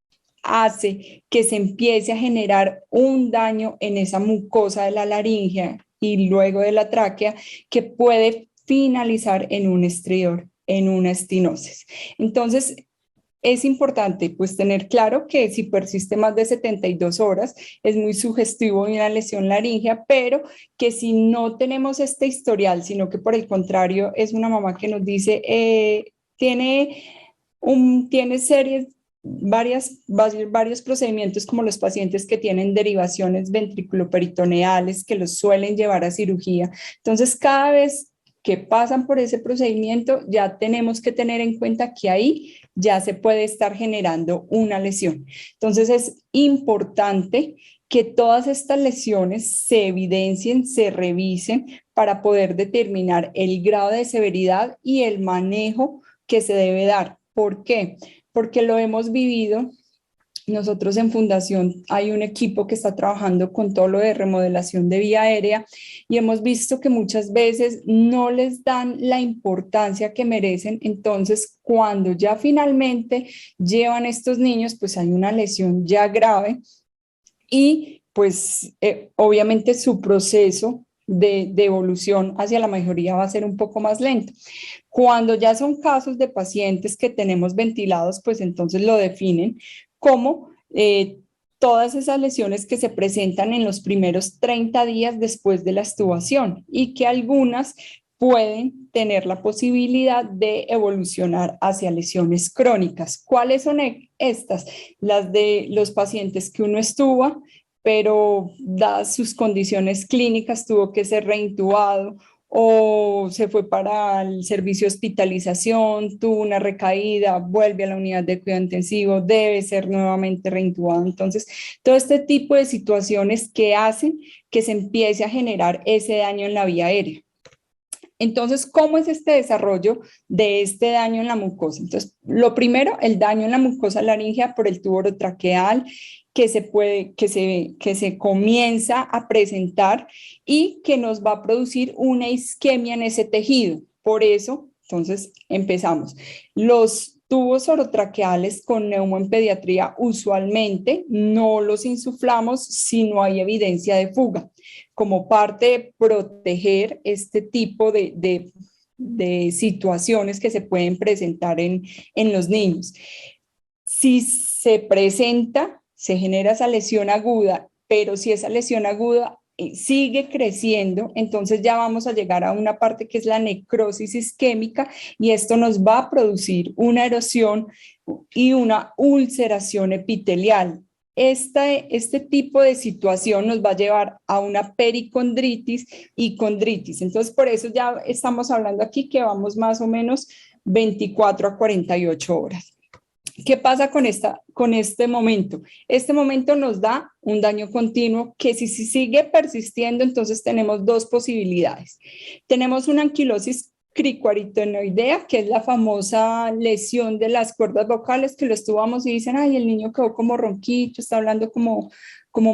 hace que se empiece a generar un daño en esa mucosa de la laringe y luego de la tráquea que puede finalizar en un estridor, en una estenosis. Entonces, es importante pues tener claro que si persiste más de 72 horas es muy sugestivo de una lesión laringea, pero que si no tenemos este historial, sino que por el contrario es una mamá que nos dice tiene varios procedimientos como los pacientes que tienen derivaciones ventriculoperitoneales que los suelen llevar a cirugía. Entonces, cada vez que pasan por ese procedimiento, ya tenemos que tener en cuenta que ahí ya se puede estar generando una lesión. Entonces, es importante que todas estas lesiones se evidencien, se revisen para poder determinar el grado de severidad y el manejo que se debe dar. ¿Por qué? Porque lo hemos vivido. Nosotros en Fundación hay un equipo que está trabajando con todo lo de remodelación de vía aérea y hemos visto que muchas veces no les dan la importancia que merecen. Entonces, cuando ya finalmente llevan estos niños, pues hay una lesión ya grave y pues obviamente su proceso de evolución hacia la mejoría va a ser un poco más lento. Cuando ya son casos de pacientes que tenemos ventilados, pues entonces lo definen como todas esas lesiones que se presentan en los primeros 30 días después de la extubación y que algunas pueden tener la posibilidad de evolucionar hacia lesiones crónicas. ¿Cuáles son estas? Las de los pacientes que uno extuba, pero dadas sus condiciones clínicas tuvo que ser reintubado o se fue para el servicio de hospitalización, tuvo una recaída, vuelve a la unidad de cuidado intensivo, debe ser nuevamente reintubado. Entonces, todo este tipo de situaciones que hacen que se empiece a generar ese daño en la vía aérea. Entonces, ¿cómo es este desarrollo de este daño en la mucosa? Entonces, lo primero, el daño en la mucosa laríngea por el tubo orotraqueal que se comienza a presentar y que nos va a producir una isquemia en ese tejido. Por eso, entonces, empezamos. Los tubos orotraqueales con neumo en pediatría usualmente no los insuflamos si no hay evidencia de fuga, como parte de proteger este tipo de situaciones que se pueden presentar en los niños. Si se presenta, se genera esa lesión aguda, pero si esa lesión aguda sigue creciendo, entonces ya vamos a llegar a una parte que es la necrosis isquémica y esto nos va a producir una erosión y una ulceración epitelial. Este tipo de situación nos va a llevar a una pericondritis y condritis. Entonces, por eso ya estamos hablando aquí que vamos más o menos 24 a 48 horas. ¿Qué pasa con este momento? Este momento nos da un daño continuo que si sigue persistiendo, entonces tenemos dos posibilidades. Tenemos una anquilosis cricoaritenoidea, que es la famosa lesión de las cuerdas vocales, que lo estuvamos y dicen, ay, el niño quedó como ronquito, está hablando como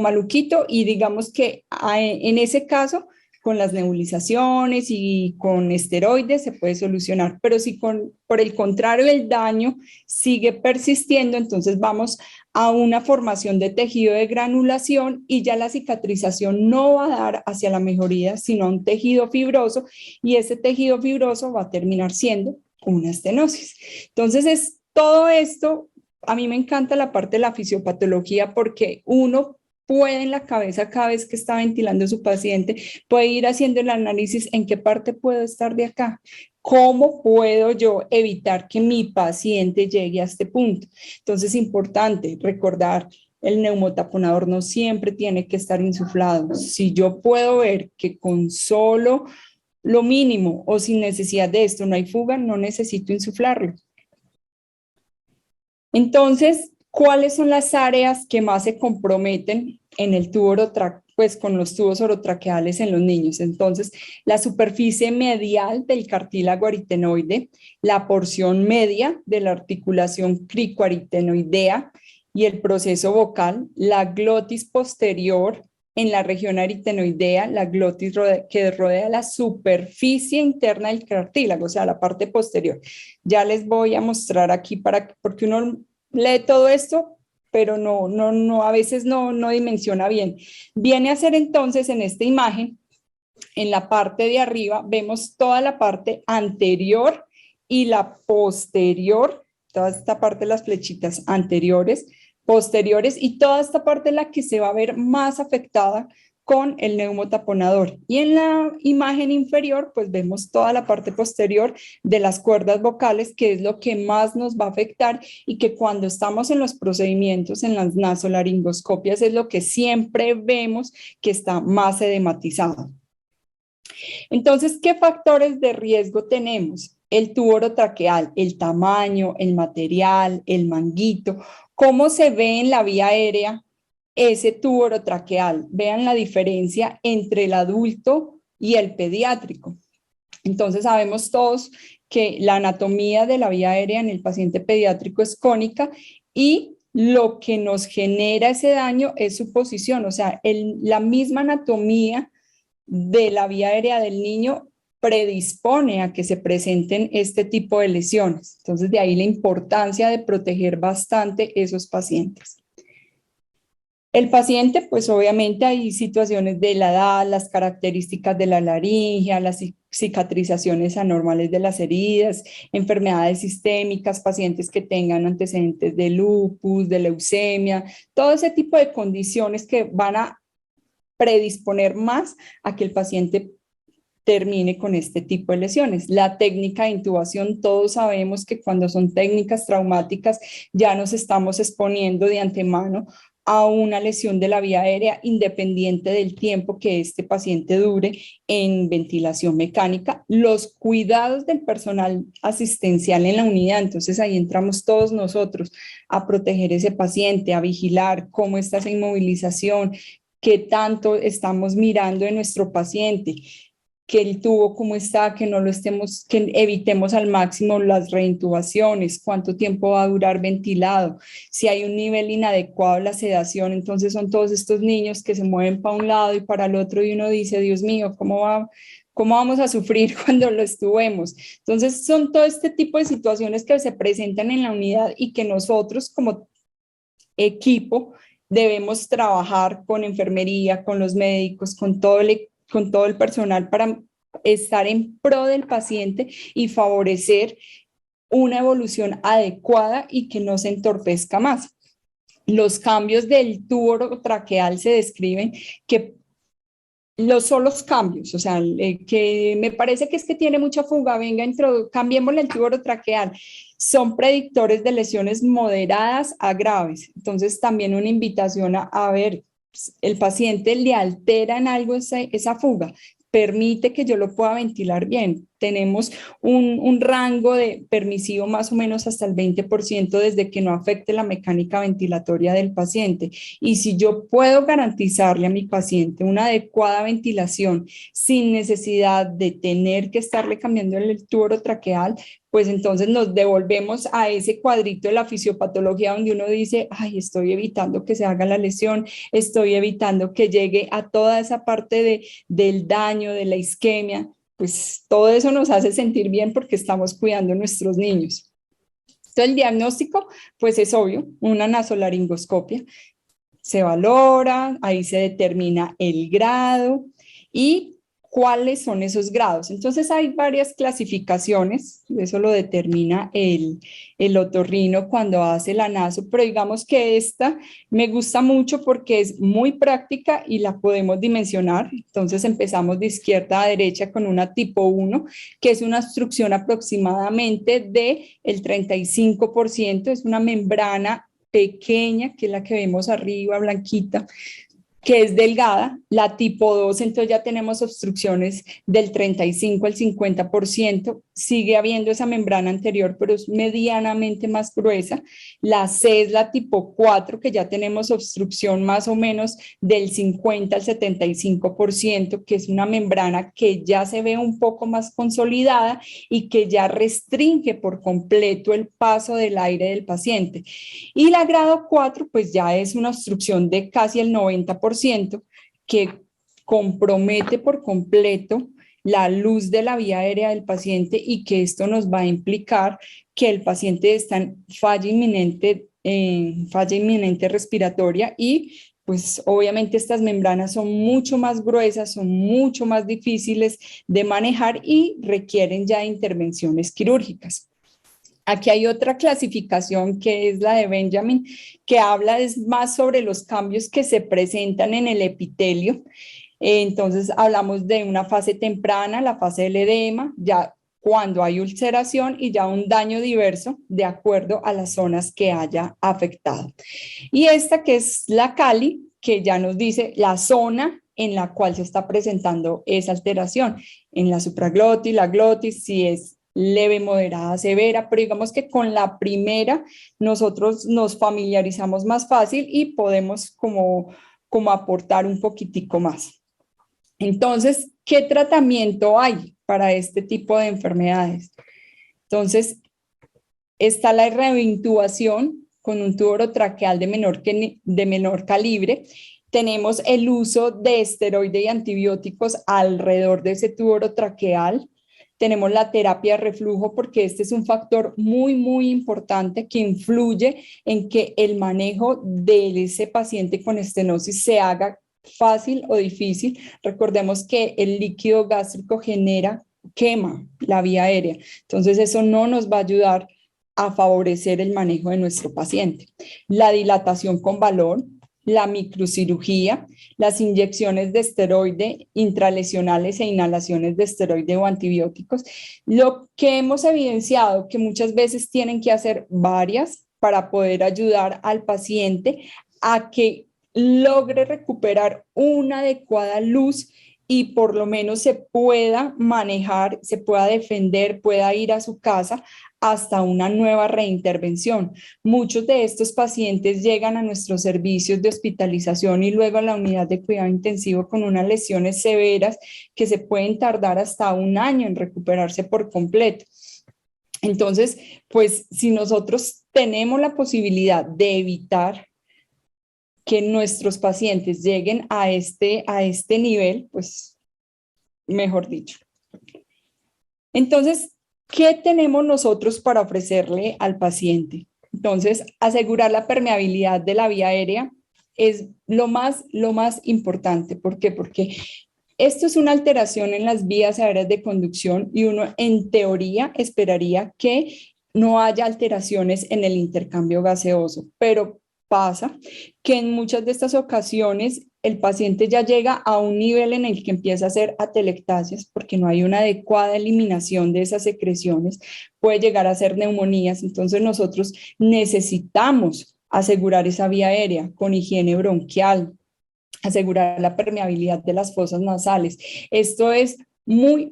maluquito, y digamos que en ese caso, con las nebulizaciones y con esteroides se puede solucionar, pero si por el contrario el daño sigue persistiendo, entonces vamos a una formación de tejido de granulación y ya la cicatrización no va a dar hacia la mejoría, sino a un tejido fibroso y ese tejido fibroso va a terminar siendo una estenosis. Entonces todo esto, a mí me encanta la parte de la fisiopatología porque uno puede en la cabeza cada vez que está ventilando a su paciente, puede ir haciendo el análisis en qué parte puedo estar de acá, cómo puedo yo evitar que mi paciente llegue a este punto. Entonces es importante recordar, el neumotaponador no siempre tiene que estar insuflado. Si yo puedo ver que con solo lo mínimo o sin necesidad de esto no hay fuga, no necesito insuflarlo. Entonces, ¿cuáles son las áreas que más se comprometen en el tubo pues con los tubos orotraqueales en los niños? Entonces, la superficie medial del cartílago aritenoide, la porción media de la articulación cricoaritenoidea y el proceso vocal, la glotis posterior en la región aritenoidea, la glotis que rodea la superficie interna del cartílago, o sea, la parte posterior. Ya les voy a mostrar aquí porque uno lee todo esto, pero a veces no dimensiona bien. Viene a ser entonces en esta imagen, en la parte de arriba, vemos toda la parte anterior y la posterior, toda esta parte de las flechitas anteriores, posteriores y toda esta parte es la que se va a ver más afectada con el neumotaponador. Y en la imagen inferior, pues vemos toda la parte posterior de las cuerdas vocales, que es lo que más nos va a afectar y que cuando estamos en los procedimientos, en las nasolaringoscopias, es lo que siempre vemos que está más edematizado. Entonces, ¿qué factores de riesgo tenemos? El tubo orotraqueal, el tamaño, el material, el manguito, cómo se ve en la vía aérea ese tubo orotraqueal. Vean la diferencia entre el adulto y el pediátrico. Entonces sabemos todos que la anatomía de la vía aérea en el paciente pediátrico es cónica y lo que nos genera ese daño es su posición, o sea, la misma anatomía de la vía aérea del niño predispone a que se presenten este tipo de lesiones. Entonces, de ahí la importancia de proteger bastante esos pacientes. El paciente, pues obviamente hay situaciones de la edad, las características de la laringe, las cicatrizaciones anormales de las heridas, enfermedades sistémicas, pacientes que tengan antecedentes de lupus, de leucemia, todo ese tipo de condiciones que van a predisponer más a que el paciente termine con este tipo de lesiones. La técnica de intubación, todos sabemos que cuando son técnicas traumáticas ya nos estamos exponiendo de antemano a una lesión de la vía aérea independiente del tiempo que este paciente dure en ventilación mecánica. Los cuidados del personal asistencial en la unidad, entonces ahí entramos todos nosotros a proteger ese paciente, a vigilar cómo está esa inmovilización, qué tanto estamos mirando de nuestro paciente, que el tubo cómo está, que no lo estemos, que evitemos al máximo las reintubaciones, cuánto tiempo va a durar ventilado, si hay un nivel inadecuado de la sedación. Entonces son todos estos niños que se mueven para un lado y para el otro y uno dice, Dios mío, ¿cómo vamos a sufrir cuando lo estuvemos? Entonces son todo este tipo de situaciones que se presentan en la unidad y que nosotros como equipo debemos trabajar con enfermería, con los médicos, con todo el personal para estar en pro del paciente y favorecer una evolución adecuada y que no se entorpezca más. Los cambios del tubo orotraqueal se describen que son los cambios, o sea, que me parece que es que tiene mucha fuga, venga, cambiémosle el tubo orotraqueal, son predictores de lesiones moderadas a graves. Entonces también una invitación a ver, el paciente le altera en algo esa fuga, permite que yo lo pueda ventilar bien. Tenemos un rango de permisivo más o menos hasta el 20% desde que no afecte la mecánica ventilatoria del paciente. Y si yo puedo garantizarle a mi paciente una adecuada ventilación sin necesidad de tener que estarle cambiando el tubo orotraqueal, pues entonces nos devolvemos a ese cuadrito de la fisiopatología donde uno dice, ay, estoy evitando que se haga la lesión, estoy evitando que llegue a toda esa parte del daño, de la isquemia. Pues todo eso nos hace sentir bien porque estamos cuidando a nuestros niños. Entonces el diagnóstico, pues es obvio, una nasolaringoscopia. Se valora, ahí se determina el grado y cuáles son esos grados. Entonces hay varias clasificaciones, eso lo determina el otorrino cuando hace la naso, pero digamos que esta me gusta mucho porque es muy práctica y la podemos dimensionar. Entonces empezamos de izquierda a derecha con una tipo 1, que es una obstrucción aproximadamente del 35%, es una membrana pequeña, que es la que vemos arriba, blanquita, que es delgada. La tipo 2, entonces ya tenemos obstrucciones del 35 al 50%, sigue habiendo esa membrana anterior, pero es medianamente más gruesa. La C es la tipo 4, que ya tenemos obstrucción más o menos del 50 al 75%, que es una membrana que ya se ve un poco más consolidada y que ya restringe por completo el paso del aire del paciente. Y la grado 4, pues ya es una obstrucción de casi el 90%, que compromete por completo la luz de la vía aérea del paciente y que esto nos va a implicar que el paciente está en falla inminente respiratoria y pues obviamente estas membranas son mucho más gruesas, son mucho más difíciles de manejar y requieren ya intervenciones quirúrgicas. Aquí hay otra clasificación que es la de Benjamin, que habla más sobre los cambios que se presentan en el epitelio. Entonces hablamos de una fase temprana, la fase del edema, ya cuando hay ulceración y ya un daño diverso de acuerdo a las zonas que haya afectado. Y esta que es la CALI, que ya nos dice la zona en la cual se está presentando esa alteración, en la supraglotis, la glotis, si es leve, moderada, severa, pero digamos que con la primera nosotros nos familiarizamos más fácil y podemos como aportar un poquitico más. Entonces, ¿qué tratamiento hay para este tipo de enfermedades? Entonces, está la reintubación con un tubo orotraqueal de menor calibre. Tenemos el uso de esteroides y antibióticos alrededor de ese tubo orotraqueal. Tenemos la terapia de reflujo porque este es un factor muy, muy importante que influye en que el manejo de ese paciente con estenosis se haga fácil o difícil. Recordemos que el líquido gástrico quema la vía aérea. Entonces eso no nos va a ayudar a favorecer el manejo de nuestro paciente. La dilatación con balón, la microcirugía, las inyecciones de esteroide intralesionales e inhalaciones de esteroide o antibióticos. Lo que hemos evidenciado que muchas veces tienen que hacer varias para poder ayudar al paciente a que logre recuperar una adecuada luz y por lo menos se pueda manejar, se pueda defender, pueda ir a su casa hasta una nueva reintervención. Muchos de estos pacientes llegan a nuestros servicios de hospitalización y luego a la unidad de cuidado intensivo con unas lesiones severas que se pueden tardar hasta un año en recuperarse por completo. Entonces, pues si nosotros tenemos la posibilidad de evitar que nuestros pacientes lleguen a este nivel, pues mejor dicho. Entonces, ¿qué tenemos nosotros para ofrecerle al paciente? Entonces, asegurar la permeabilidad de la vía aérea es lo más importante. ¿Por qué? Porque esto es una alteración en las vías aéreas de conducción y uno en teoría esperaría que no haya alteraciones en el intercambio gaseoso, pero pasa que en muchas de estas ocasiones el paciente ya llega a un nivel en el que empieza a hacer atelectasias porque no hay una adecuada eliminación de esas secreciones, puede llegar a hacer neumonías. Entonces nosotros necesitamos asegurar esa vía aérea con higiene bronquial, asegurar la permeabilidad de las fosas nasales. Esto es muy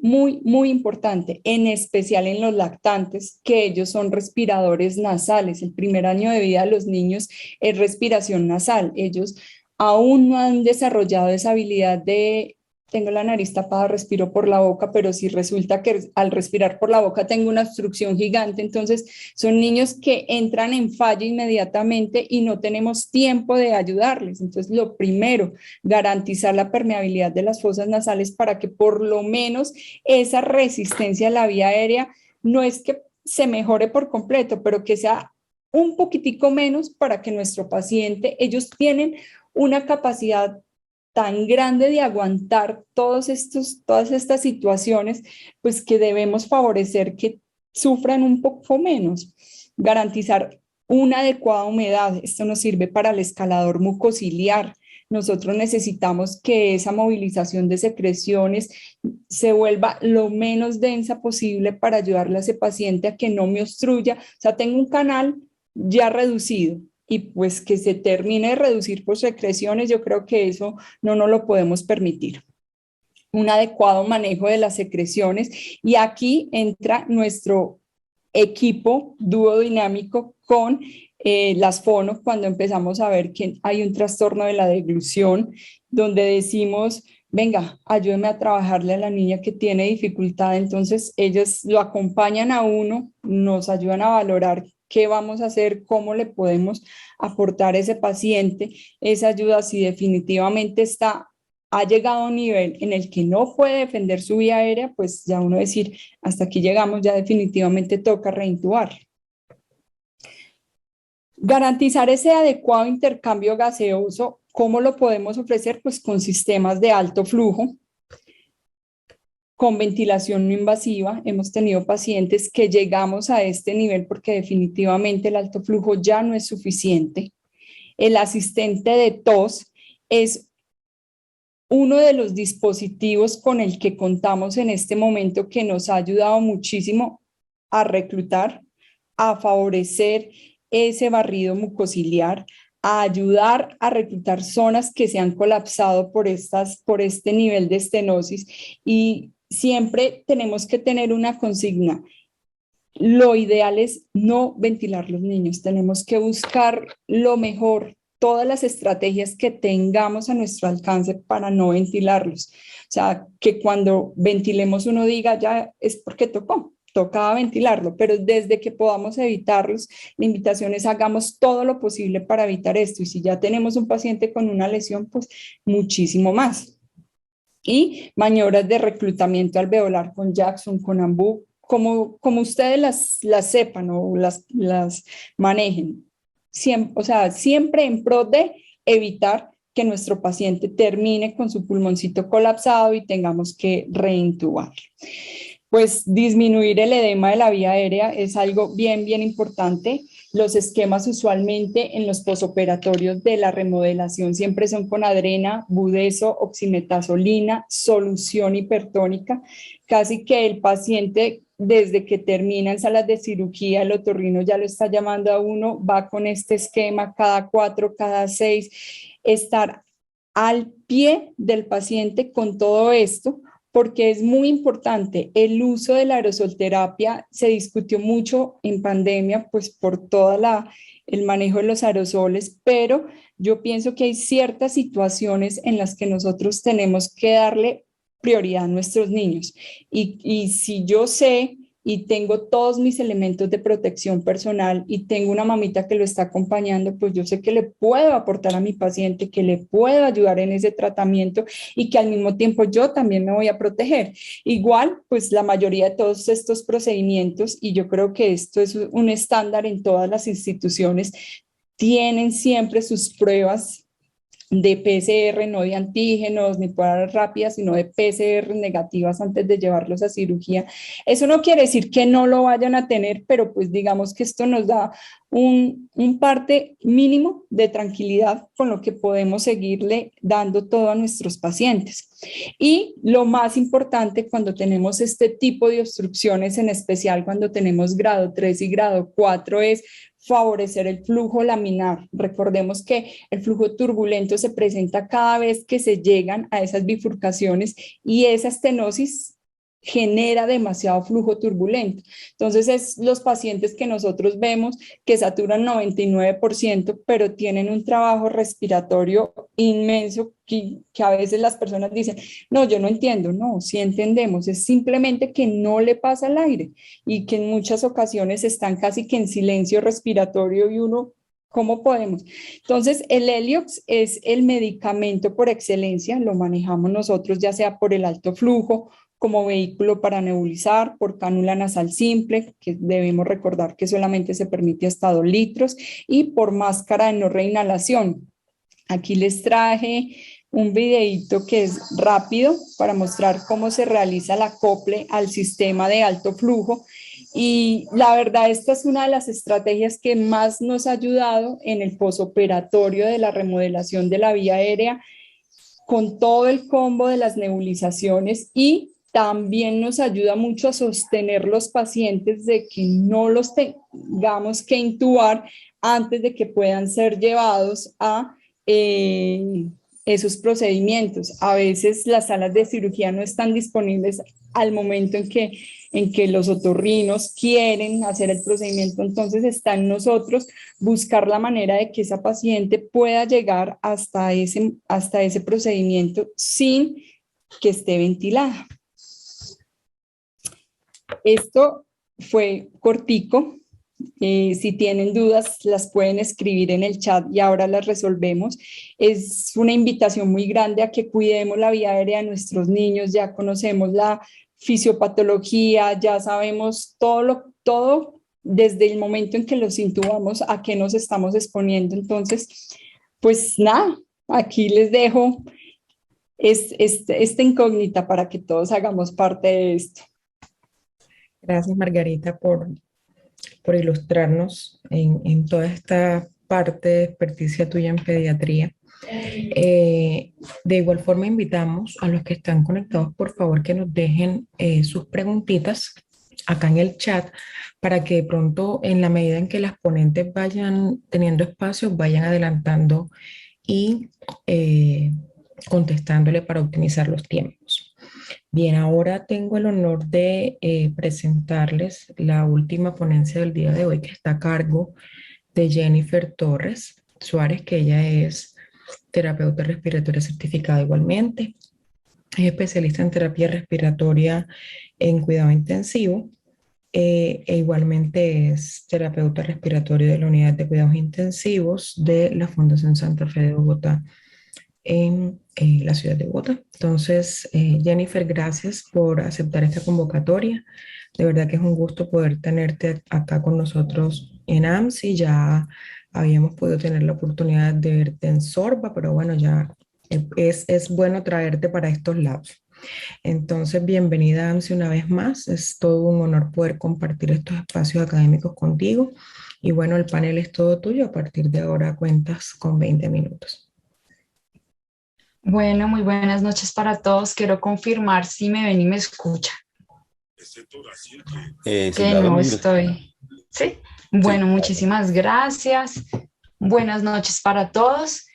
importante, en especial en los lactantes, que ellos son respiradores nasales. El primer año de vida de los niños es respiración nasal. Ellos aún no han desarrollado esa habilidad de tengo la nariz tapada, respiro por la boca, pero si resulta que al respirar por la boca tengo una obstrucción gigante, entonces son niños que entran en falla inmediatamente y no tenemos tiempo de ayudarles. Entonces, lo primero, garantizar la permeabilidad de las fosas nasales para que por lo menos esa resistencia a la vía aérea no es que se mejore por completo, pero que sea un poquitico menos para que nuestro paciente, ellos tienen una capacidad tan grande de aguantar todas estas situaciones, pues que debemos favorecer que sufran un poco menos. Garantizar una adecuada humedad, esto nos sirve para el escalador mucociliar. Nosotros necesitamos que esa movilización de secreciones se vuelva lo menos densa posible para ayudarle a ese paciente a que no me obstruya. O sea, tengo un canal ya reducido, y pues que se termine de reducir por secreciones, yo creo que eso no nos lo podemos permitir. Un adecuado manejo de las secreciones, y aquí entra nuestro equipo duodinámico con las fono, cuando empezamos a ver que hay un trastorno de la deglución, donde decimos, venga, ayúdeme a trabajarle a la niña que tiene dificultad. Entonces ellos lo acompañan a uno, nos ayudan a valorar qué vamos a hacer, cómo le podemos aportar a ese paciente esa ayuda si definitivamente ha llegado a un nivel en el que no puede defender su vía aérea, pues ya uno decir, hasta aquí llegamos, ya definitivamente toca reintubar. Garantizar ese adecuado intercambio gaseoso, ¿cómo lo podemos ofrecer? Pues con sistemas de alto flujo, con ventilación no invasiva. Hemos tenido pacientes que llegamos a este nivel porque definitivamente el alto flujo ya no es suficiente. El asistente de tos es uno de los dispositivos con el que contamos en este momento, que nos ha ayudado muchísimo a reclutar, a favorecer ese barrido mucociliar, a ayudar a reclutar zonas que se han colapsado por este nivel de estenosis. Y siempre tenemos que tener una consigna. Lo ideal es no ventilar los niños. Tenemos que buscar lo mejor todas las estrategias que tengamos a nuestro alcance para no ventilarlos. O sea, que cuando ventilemos uno diga ya es porque tocaba ventilarlo, pero desde que podamos evitarlos, la invitación es hagamos todo lo posible para evitar esto. Y si ya tenemos un paciente con una lesión, pues muchísimo más. Y maniobras de reclutamiento alveolar con Jackson, con Ambu, como ustedes las sepan o las manejen. Siempre, o sea, siempre en pro de evitar que nuestro paciente termine con su pulmoncito colapsado y tengamos que reintubar. Pues disminuir el edema de la vía aérea es algo bien importante. Los esquemas usualmente en los posoperatorios de la remodelación siempre son con adrena, budeso, oximetazolina, solución hipertónica. Casi que el paciente, desde que termina en salas de cirugía, el otorrino ya lo está llamando a uno, va con este esquema cada 4, cada 6, estar al pie del paciente con todo esto, porque es muy importante. El uso de la aerosolterapia se discutió mucho en pandemia, pues por el manejo de los aerosoles, pero yo pienso que hay ciertas situaciones en las que nosotros tenemos que darle prioridad a nuestros niños. Y si yo sé y tengo todos mis elementos de protección personal y tengo una mamita que lo está acompañando, pues yo sé que le puedo aportar a mi paciente, que le puedo ayudar en ese tratamiento y que al mismo tiempo yo también me voy a proteger. Igual, pues la mayoría de todos estos procedimientos, y yo creo que esto es un estándar en todas las instituciones, tienen siempre sus pruebas de PCR, no de antígenos ni pruebas rápidas, sino de PCR negativas antes de llevarlos a cirugía. Eso no quiere decir que no lo vayan a tener, pero pues digamos que esto nos da un parte mínimo de tranquilidad con lo que podemos seguirle dando todo a nuestros pacientes. Y lo más importante cuando tenemos este tipo de obstrucciones, en especial cuando tenemos grado 3 y grado 4, es favorecer el flujo laminar. Recordemos que el flujo turbulento se presenta cada vez que se llegan a esas bifurcaciones y esa estenosis genera demasiado flujo turbulento. Entonces, es los pacientes que nosotros vemos que saturan 99%, pero tienen un trabajo respiratorio inmenso que a veces las personas dicen, no, yo no entiendo. No, sí entendemos, es simplemente que no le pasa el aire y que en muchas ocasiones están casi que en silencio respiratorio y uno, ¿cómo podemos? Entonces, el Heliox es el medicamento por excelencia, lo manejamos nosotros ya sea por el alto flujo, como vehículo para nebulizar, por cánula nasal simple, que debemos recordar que solamente se permite hasta 2 litros, y por máscara de no reinhalación. Aquí les traje un videito que es rápido para mostrar cómo se realiza el acople al sistema de alto flujo. Y la verdad, esta es una de las estrategias que más nos ha ayudado en el posoperatorio de la remodelación de la vía aérea, con todo el combo de las nebulizaciones, y también nos ayuda mucho a sostener los pacientes de que no los tengamos que intubar antes de que puedan ser llevados a esos procedimientos. A veces las salas de cirugía no están disponibles al momento en que los otorrinos quieren hacer el procedimiento, entonces está en nosotros buscar la manera de que esa paciente pueda llegar hasta ese procedimiento sin que esté ventilada. Esto fue cortico. Si tienen dudas, las pueden escribir en el chat y ahora las resolvemos. Es una invitación muy grande a que cuidemos la vía aérea de nuestros niños. Ya conocemos la fisiopatología, ya sabemos todo desde el momento en que los intubamos, a qué nos estamos exponiendo. Entonces, pues nada, aquí les dejo esta incógnita para que todos hagamos parte de esto. Gracias, Margarita, por ilustrarnos en toda esta parte de experticia tuya en pediatría. De igual forma, invitamos a los que están conectados, por favor, que nos dejen sus preguntitas acá en el chat para que de pronto, en la medida en que las ponentes vayan teniendo espacio, vayan adelantando y contestándole para optimizar los tiempos. Bien, ahora tengo el honor de presentarles la última ponencia del día de hoy, que está a cargo de Jennifer Torres. Suárez, que ella es terapeuta respiratoria certificada igualmente. Es especialista en terapia respiratoria en cuidado intensivo. E igualmente es terapeuta respiratorio de la unidad de cuidados intensivos de la Fundación Santa Fe de Bogotá en la ciudad de Bogotá. Entonces, Jennifer, gracias por aceptar esta convocatoria. De verdad que es un gusto poder tenerte acá con nosotros en AMSI. Ya habíamos podido tener la oportunidad de verte en Sorba, pero bueno, ya es bueno traerte para estos lados. Entonces, bienvenida, AMSI, una vez más. Es todo un honor poder compartir estos espacios académicos contigo. Y bueno, el panel es todo tuyo. A partir de ahora cuentas con 20 minutos. Bueno, muy buenas noches para todos. Quiero confirmar si me ven y me escuchan. Que no estoy. ¿Sí? Bueno, muchísimas gracias. Buenas noches para todos.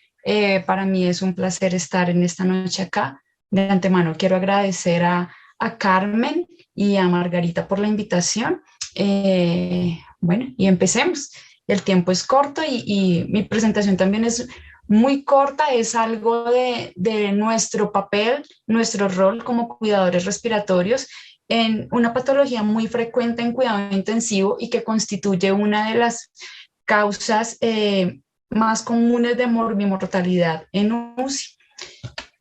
Para mí es un placer estar en esta noche acá. De antemano quiero agradecer a Carmen y a Margarita por la invitación. Bueno, y empecemos. El tiempo es corto y mi presentación también es muy corta, es algo de nuestro papel, nuestro rol como cuidadores respiratorios en una patología muy frecuente en cuidado intensivo y que constituye una de las causas más comunes de morbimortalidad en UCI.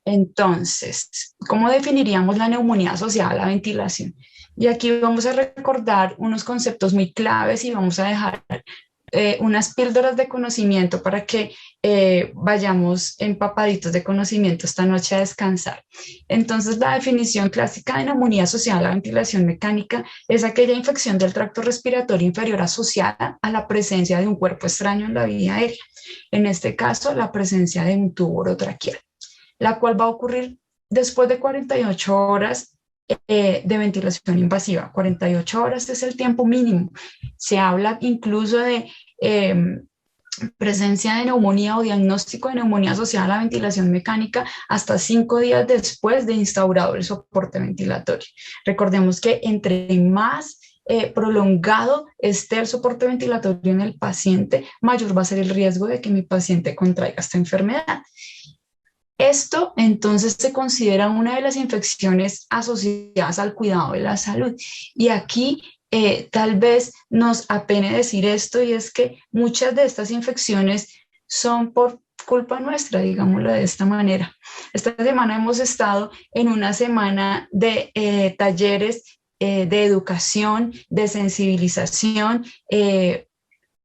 Entonces, ¿cómo definiríamos la neumonía asociada a la ventilación? Y aquí vamos a recordar unos conceptos muy claves y vamos a dejar unas píldoras de conocimiento para que vayamos empapaditos de conocimiento esta noche a descansar. Entonces, la definición clásica de neumonía asociada a la ventilación mecánica es aquella infección del tracto respiratorio inferior asociada a la presencia de un cuerpo extraño en la vía aérea. En este caso, la presencia de un tubo orotraqueal, la cual va a ocurrir después de 48 horas de ventilación invasiva. 48 horas es el tiempo mínimo. Se habla incluso de presencia de neumonía o diagnóstico de neumonía asociada a la ventilación mecánica hasta 5 días después de instaurado el soporte ventilatorio. Recordemos que entre más prolongado esté el soporte ventilatorio en el paciente, mayor va a ser el riesgo de que mi paciente contraiga esta enfermedad. Esto entonces se considera una de las infecciones asociadas al cuidado de la salud. Y aquí tal vez nos apene decir esto, y es que muchas de estas infecciones son por culpa nuestra, digámoslo de esta manera. Esta semana hemos estado en una semana de talleres de educación, de sensibilización,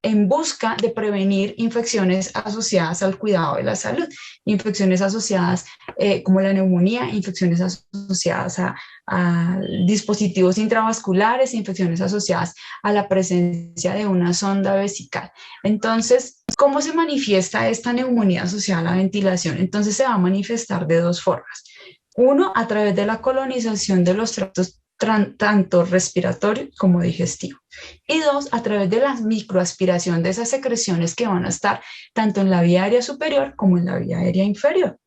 en busca de prevenir infecciones asociadas al cuidado de la salud, infecciones asociadas como la neumonía, infecciones asociadas a dispositivos intravasculares, infecciones asociadas a la presencia de una sonda vesical. Entonces, ¿cómo se manifiesta esta neumonía asociada a la ventilación? Entonces se va a manifestar de dos formas. Uno, a través de la colonización de los tractos tanto respiratorio como digestivo. Y dos, a través de la microaspiración de esas secreciones que van a estar tanto en la vía aérea superior como en la vía aérea inferior.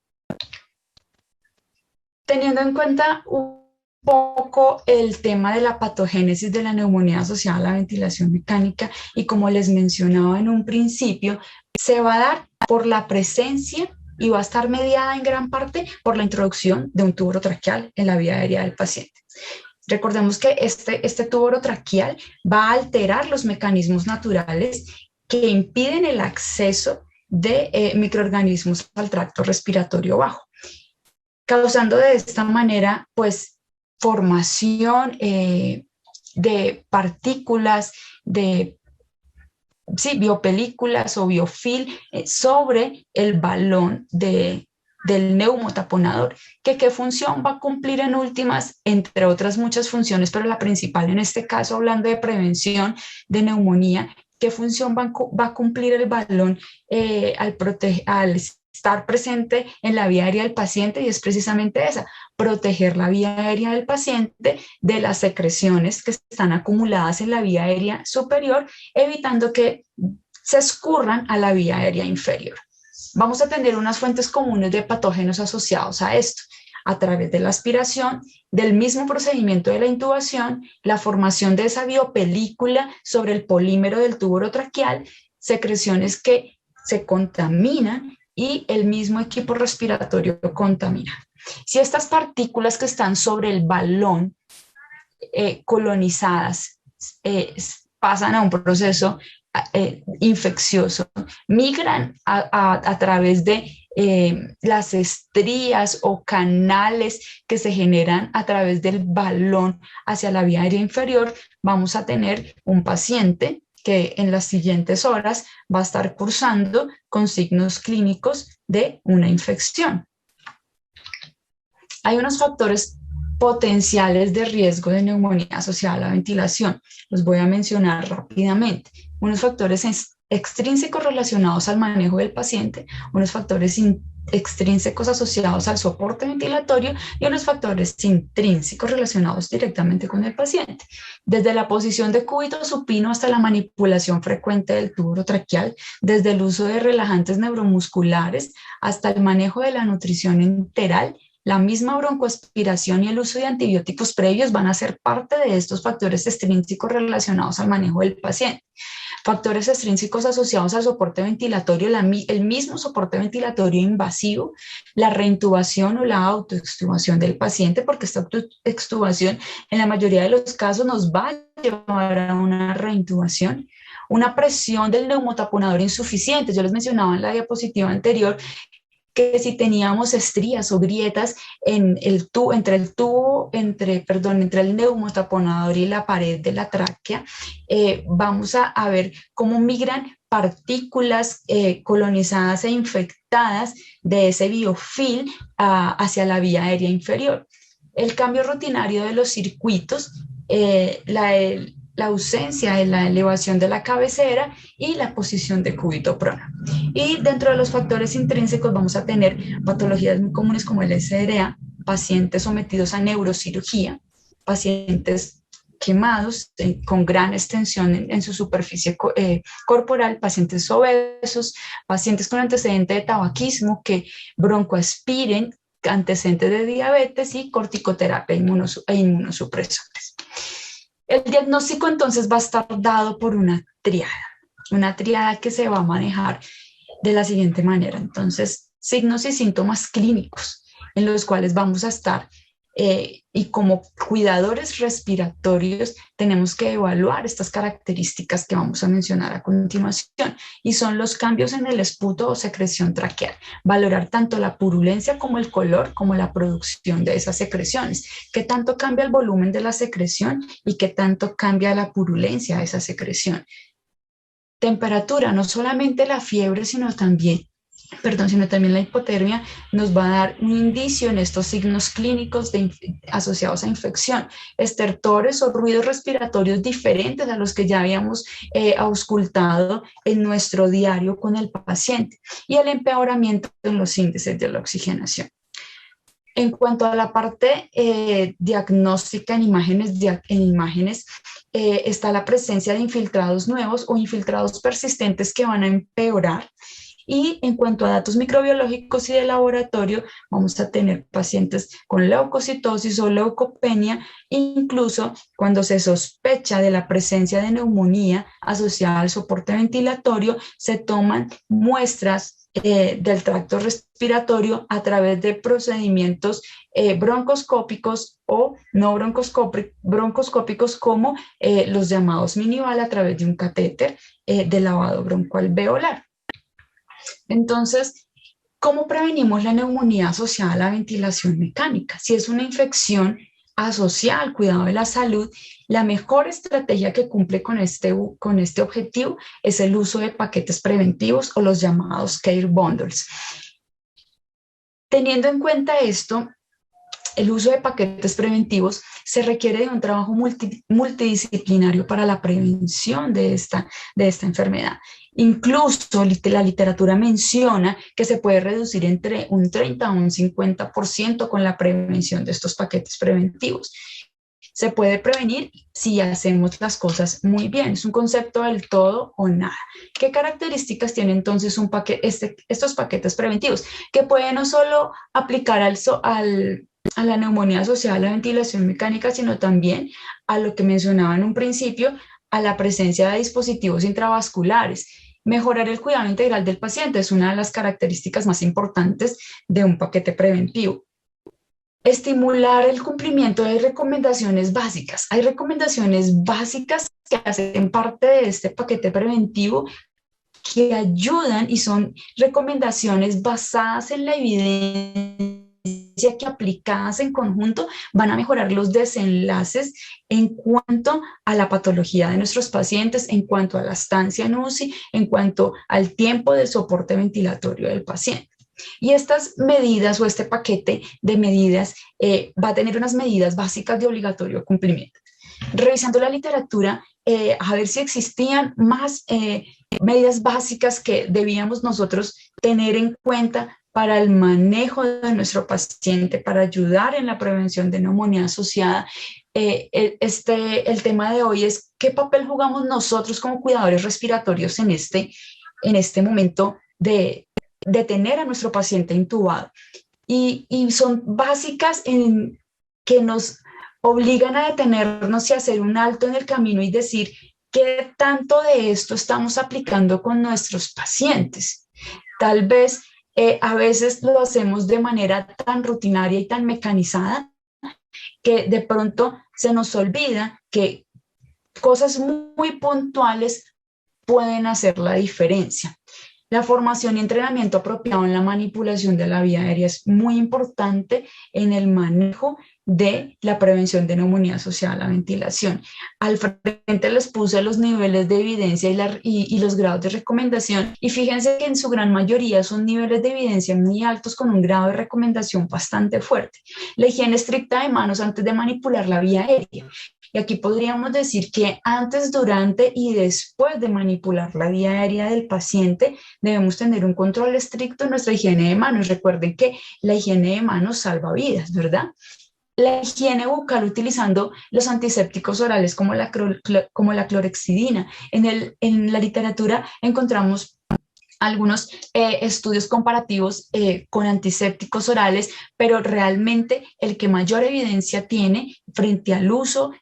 Teniendo en cuenta un poco el tema de la patogénesis de la neumonía asociada a la ventilación mecánica, y como les mencionaba en un principio, se va a dar por la presencia y va a estar mediada en gran parte por la introducción de un tubo orotraqueal en la vía aérea del paciente. Recordemos que este tubo orotraqueal va a alterar los mecanismos naturales que impiden el acceso de microorganismos al tracto respiratorio bajo, causando de esta manera pues formación de partículas, de biopelículas o biofilm sobre el balón del neumotaponador, que qué función va a cumplir en últimas, entre otras muchas funciones, pero la principal en este caso, hablando de prevención de neumonía, qué función va a cumplir el balón al estar presente en la vía aérea del paciente, y es precisamente esa, proteger la vía aérea del paciente de las secreciones que están acumuladas en la vía aérea superior, evitando que se escurran a la vía aérea inferior. Vamos a tener unas fuentes comunes de patógenos asociados a esto, a través de la aspiración, del mismo procedimiento de la intubación, la formación de esa biopelícula sobre el polímero del tubo orotraqueal, secreciones que se contaminan y el mismo equipo respiratorio contamina. Si estas partículas que están sobre el balón colonizadas pasan a un proceso infeccioso, migran a través de las estrías o canales que se generan a través del balón hacia la vía aérea inferior, vamos a tener un paciente que en las siguientes horas va a estar cursando con signos clínicos de una infección. Hay unos factores potenciales de riesgo de neumonía asociada a la ventilación. Los voy a mencionar rápidamente. Unos factores extrínsecos relacionados al manejo del paciente, unos factores extrínsecos asociados al soporte ventilatorio y unos factores intrínsecos relacionados directamente con el paciente. Desde la posición de cúbito supino hasta la manipulación frecuente del tubo orotraqueal, desde el uso de relajantes neuromusculares hasta el manejo de la nutrición enteral, la misma broncoaspiración y el uso de antibióticos previos van a ser parte de estos factores extrínsecos relacionados al manejo del paciente. Factores extrínsecos asociados al soporte ventilatorio, el mismo soporte ventilatorio invasivo, la reintubación o la autoextubación del paciente, porque esta autoextubación en la mayoría de los casos nos va a llevar a una reintubación. Una presión del neumotaponador insuficiente. Yo les mencionaba en la diapositiva anterior que si teníamos estrías o grietas en el entre el neumotaponador y la pared de la tráquea, vamos a ver cómo migran partículas colonizadas e infectadas de ese biofilm hacia la vía aérea inferior. El cambio rutinario de los circuitos, la ausencia de la elevación de la cabecera y la posición de cúbito prono. Y dentro de los factores intrínsecos vamos a tener patologías muy comunes como el SRA, pacientes sometidos a neurocirugía, pacientes quemados con gran extensión en su superficie corporal, pacientes obesos, pacientes con antecedente de tabaquismo que broncoaspiren, antecedentes de diabetes y corticoterapia e inmunosupresores. El diagnóstico entonces va a estar dado por una triada que se va a manejar de la siguiente manera. Entonces, signos y síntomas clínicos en los cuales vamos a estar y como cuidadores respiratorios tenemos que evaluar estas características que vamos a mencionar a continuación y son los cambios en el esputo o secreción traqueal, valorar tanto la purulencia como el color como la producción de esas secreciones, qué tanto cambia el volumen de la secreción y qué tanto cambia la purulencia de esa secreción. Temperatura, no solamente la fiebre sino también la hipotermia nos va a dar un indicio en estos signos clínicos asociados a infección, estertores o ruidos respiratorios diferentes a los que ya habíamos auscultado en nuestro diario con el paciente y el empeoramiento en los índices de la oxigenación. En cuanto a la parte diagnóstica en imágenes, está la presencia de infiltrados nuevos o infiltrados persistentes que van a empeorar. Y en cuanto a datos microbiológicos y de laboratorio, vamos a tener pacientes con leucocitosis o leucopenia, incluso cuando se sospecha de la presencia de neumonía asociada al soporte ventilatorio, se toman muestras del tracto respiratorio a través de procedimientos broncoscópicos o no broncoscópicos como los llamados minival a través de un catéter de lavado broncoalveolar. Entonces, ¿cómo prevenimos la neumonía asociada a la ventilación mecánica? Si es una infección asociada al cuidado de la salud, la mejor estrategia que cumple con este objetivo es el uso de paquetes preventivos o los llamados care bundles. Teniendo en cuenta esto, el uso de paquetes preventivos se requiere de un trabajo multidisciplinario para la prevención de esta enfermedad. Incluso la literatura menciona que se puede reducir entre un 30 a un 50% con la prevención de estos paquetes preventivos. Se puede prevenir si hacemos las cosas muy bien. Es un concepto del todo o nada. ¿Qué características tiene entonces estos paquetes preventivos? Que pueden no solo aplicar a la neumonía asociada a la ventilación mecánica, sino también a lo que mencionaba en un principio, a la presencia de dispositivos intravasculares. Mejorar el cuidado integral del paciente es una de las características más importantes de un paquete preventivo. Estimular el cumplimiento de recomendaciones básicas. Hay recomendaciones básicas que hacen parte de este paquete preventivo que ayudan y son recomendaciones basadas en la evidencia que aplicadas en conjunto van a mejorar los desenlaces en cuanto a la patología de nuestros pacientes, en cuanto a la estancia en UCI, en cuanto al tiempo de soporte ventilatorio del paciente. Y estas medidas o este paquete de medidas va a tener unas medidas básicas de obligatorio cumplimiento. Revisando la literatura, a ver si existían más medidas básicas que debíamos nosotros tener en cuenta para el manejo de nuestro paciente, para ayudar en la prevención de neumonía asociada. El tema de hoy es qué papel jugamos nosotros como cuidadores respiratorios en este momento de tener a nuestro paciente intubado. Y son básicas que nos obligan a detenernos y hacer un alto en el camino y decir qué tanto de esto estamos aplicando con nuestros pacientes. Tal vez a veces lo hacemos de manera tan rutinaria y tan mecanizada que de pronto se nos olvida que cosas muy puntuales pueden hacer la diferencia. La formación y entrenamiento apropiado en la manipulación de la vía aérea es muy importante en el manejo de la prevención de neumonía asociada a la ventilación. Al frente les puse los niveles de evidencia y los grados de recomendación, y fíjense que en su gran mayoría son niveles de evidencia muy altos con un grado de recomendación bastante fuerte. La higiene estricta de manos antes de manipular la vía aérea. Y aquí podríamos decir que antes, durante y después de manipular la vía aérea del paciente debemos tener un control estricto en nuestra higiene de manos. Recuerden que la higiene de manos salva vidas, ¿verdad? La higiene bucal utilizando los antisépticos orales como la clorhexidina. En la literatura encontramos algunos estudios comparativos con antisépticos orales, pero realmente el que mayor evidencia tiene frente al uso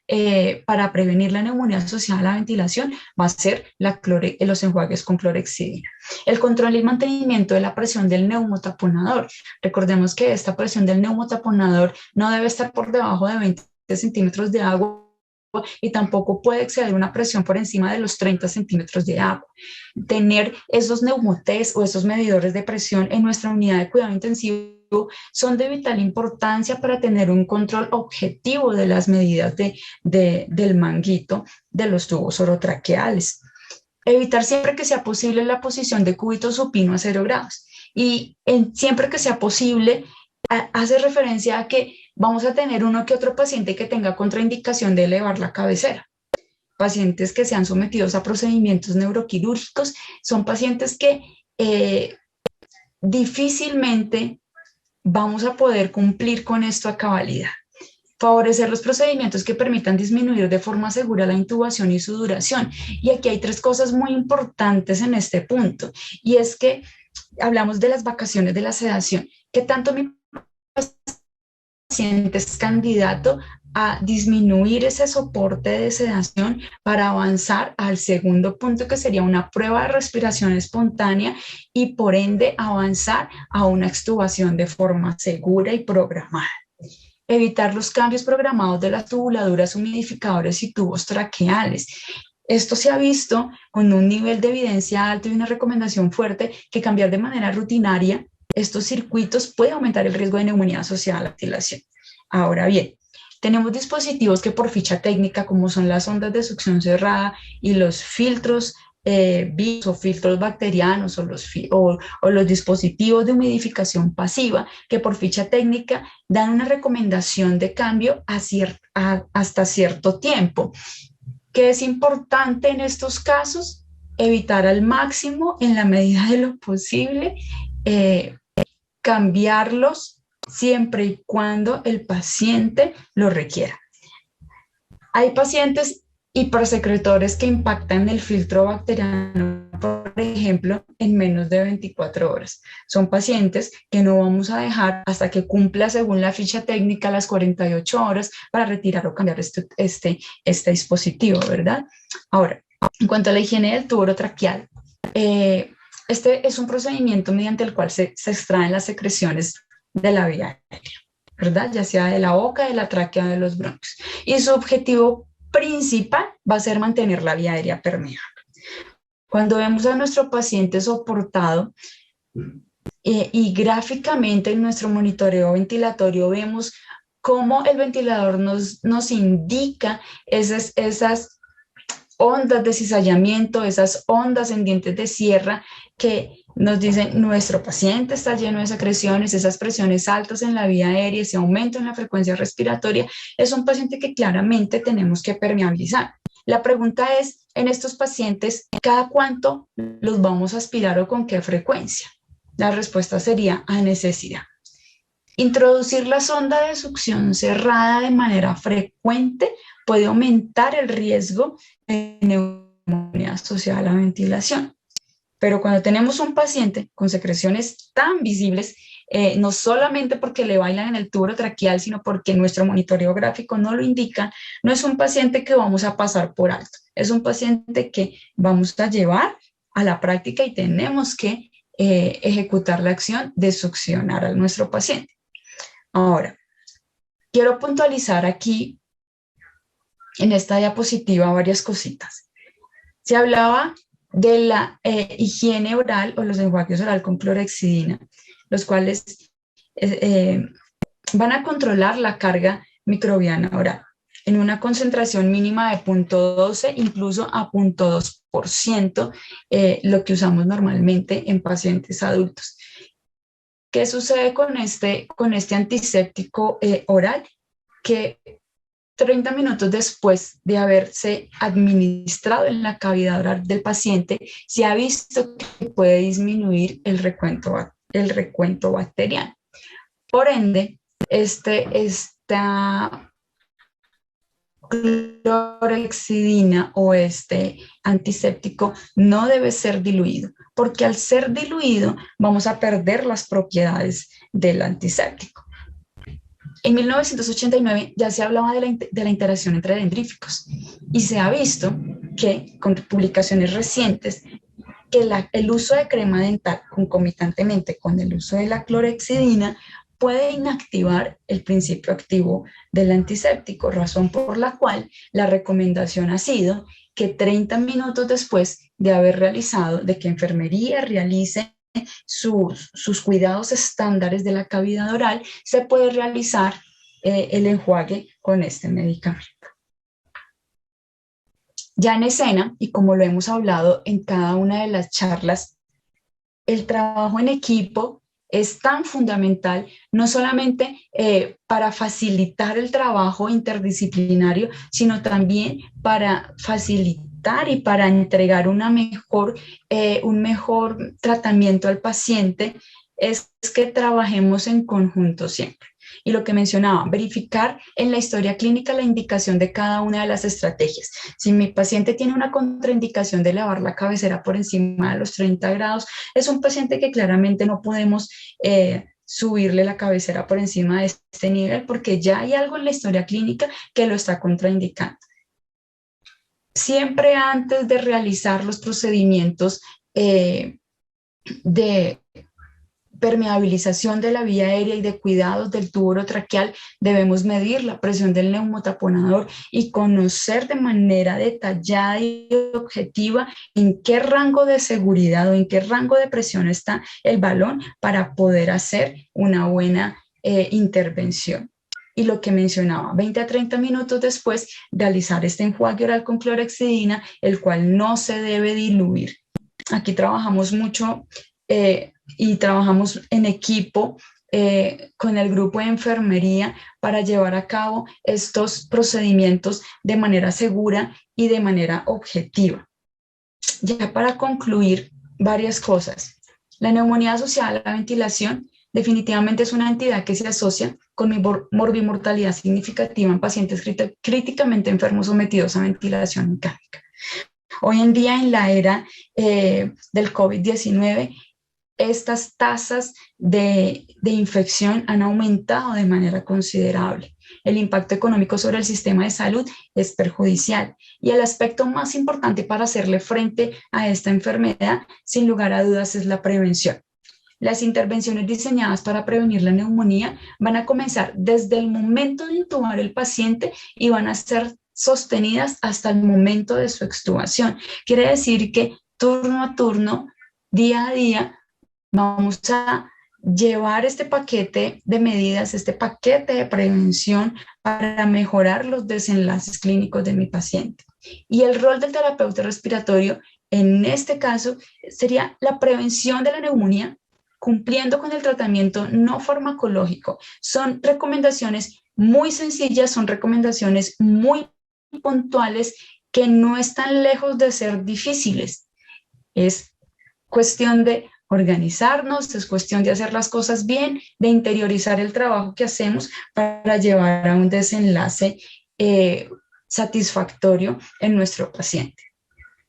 para prevenir la neumonía asociada a la ventilación va a ser los enjuagues con clorhexidina. El control y mantenimiento de la presión del neumotaponador. Recordemos que esta presión del neumotaponador no debe estar por debajo de 20 centímetros de agua y tampoco puede exceder una presión por encima de los 30 centímetros de agua. Tener esos neumotest o esos medidores de presión en nuestra unidad de cuidado intensivo son de vital importancia para tener un control objetivo de las medidas del manguito de los tubos orotraqueales. Evitar siempre que sea posible la posición de cúbito supino a 0 grados. Y siempre que sea posible, hace referencia a que vamos a tener uno que otro paciente que tenga contraindicación de elevar la cabecera. Pacientes que sean sometidos a procedimientos neuroquirúrgicos son pacientes que difícilmente vamos a poder cumplir con esto a cabalidad. Favorecer los procedimientos que permitan disminuir de forma segura la intubación y su duración. Y aquí hay 3 cosas muy importantes en este punto. Y es que hablamos de las vacaciones de la sedación. ¿Qué tanto mi paciente es candidato a disminuir ese soporte de sedación para avanzar al segundo punto, que sería una prueba de respiración espontánea y por ende avanzar a una extubación de forma segura y programada? Evitar los cambios programados de las tubuladuras, humidificadores y tubos traqueales. Esto se ha visto con un nivel de evidencia alto y una recomendación fuerte que cambiar de manera rutinaria estos circuitos puede aumentar el riesgo de neumonía asociada a la ventilación. Ahora bien, tenemos dispositivos que por ficha técnica, como son las ondas de succión cerrada y los filtros BIS o filtros bacterianos o los dispositivos de humidificación pasiva, que por ficha técnica dan una recomendación de cambio hasta cierto tiempo. ¿Qué es importante en estos casos? Evitar al máximo, en la medida de lo posible, cambiarlos siempre y cuando el paciente lo requiera. Hay pacientes hipersecretores que impactan el filtro bacteriano, por ejemplo, en menos de 24 horas. Son pacientes que no vamos a dejar hasta que cumpla, según la ficha técnica, las 48 horas para retirar o cambiar este dispositivo, ¿verdad? Ahora, en cuanto a la higiene del tubo orotraqueal, Este es un procedimiento mediante el cual se extraen las secreciones de la vía aérea, ¿verdad? Ya sea de la boca, de la tráquea o de los bronquios. Y su objetivo principal va a ser mantener la vía aérea permeable. Cuando vemos a nuestro paciente soportado y gráficamente en nuestro monitoreo ventilatorio vemos cómo el ventilador nos indica esas ondas de cizallamiento, esas ondas en dientes de sierra que nos dicen nuestro paciente está lleno de secreciones, esas presiones altas en la vía aérea, ese aumento en la frecuencia respiratoria, es un paciente que claramente tenemos que permeabilizar. La pregunta es, en estos pacientes, ¿cada cuánto los vamos a aspirar o con qué frecuencia? La respuesta sería a necesidad. Introducir la sonda de succión cerrada de manera frecuente puede aumentar el riesgo de neumonía asociada a la ventilación. Pero cuando tenemos un paciente con secreciones tan visibles, no solamente porque le bailan en el tubo traqueal, sino porque nuestro monitoreo gráfico no lo indica, no es un paciente que vamos a pasar por alto, es un paciente que vamos a llevar a la práctica y tenemos que ejecutar la acción de succionar a nuestro paciente. Ahora, quiero puntualizar aquí en esta diapositiva varias cositas. Se hablaba de la higiene oral o los enjuagues oral con clorhexidina, los cuales van a controlar la carga microbiana oral en una concentración mínima de 0.12, incluso a 0.2%, lo que usamos normalmente en pacientes adultos. ¿Qué sucede con este antiséptico oral? Que 30 minutos después de haberse administrado en la cavidad oral del paciente, se ha visto que puede disminuir el recuento bacteriano. Por ende, esta clorhexidina o este antiséptico no debe ser diluido, porque al ser diluido vamos a perder las propiedades del antiséptico. En 1989 ya se hablaba de la interacción entre dendríficos y se ha visto que con publicaciones recientes que el uso de crema dental concomitantemente con el uso de la clorhexidina puede inactivar el principio activo del antiséptico, razón por la cual la recomendación ha sido que 30 minutos después de que enfermería realice sus cuidados estándares de la cavidad oral, se puede realizar el enjuague con este medicamento. Ya en escena, y como lo hemos hablado en cada una de las charlas, el trabajo en equipo es tan fundamental, no solamente para facilitar el trabajo interdisciplinario, sino también para facilitar y para entregar un mejor tratamiento al paciente, es que trabajemos en conjunto siempre. Y lo que mencionaba, verificar en la historia clínica la indicación de cada una de las estrategias. Si mi paciente tiene una contraindicación de elevar la cabecera por encima de los 30 grados, es un paciente que claramente no podemos subirle la cabecera por encima de este nivel porque ya hay algo en la historia clínica que lo está contraindicando. Siempre antes de realizar los procedimientos de permeabilización de la vía aérea y de cuidados del tubo orotraqueal, debemos medir la presión del neumotaponador y conocer de manera detallada y objetiva en qué rango de seguridad o en qué rango de presión está el balón para poder hacer una buena intervención. Y lo que mencionaba, 20 a 30 minutos después, realizar este enjuague oral con clorhexidina, el cual no se debe diluir. Aquí trabajamos mucho y trabajamos en equipo con el grupo de enfermería para llevar a cabo estos procedimientos de manera segura y de manera objetiva. Ya para concluir, varias cosas. La neumonía asociada a la ventilación definitivamente es una entidad que se asocia con morbimortalidad significativa en pacientes críticamente enfermos sometidos a ventilación mecánica. Hoy en día, en la era del COVID-19, estas tasas de infección han aumentado de manera considerable. el impacto económico sobre el sistema de salud es perjudicial. Y el aspecto más importante para hacerle frente a esta enfermedad, sin lugar a dudas, es la prevención. Las intervenciones diseñadas para prevenir la neumonía van a comenzar desde el momento de intubar el paciente y van a ser sostenidas hasta el momento de su extubación. Quiere decir que turno a turno, día a día, vamos a llevar este paquete de medidas, este paquete de prevención para mejorar los desenlaces clínicos de mi paciente. Y el rol del terapeuta respiratorio en este caso sería la prevención de la neumonía, cumpliendo con el tratamiento no farmacológico. Son recomendaciones muy sencillas, son recomendaciones muy puntuales que no están lejos de ser difíciles. Es cuestión de organizarnos, es cuestión de hacer las cosas bien, de interiorizar el trabajo que hacemos para llevar a un desenlace satisfactorio en nuestro paciente.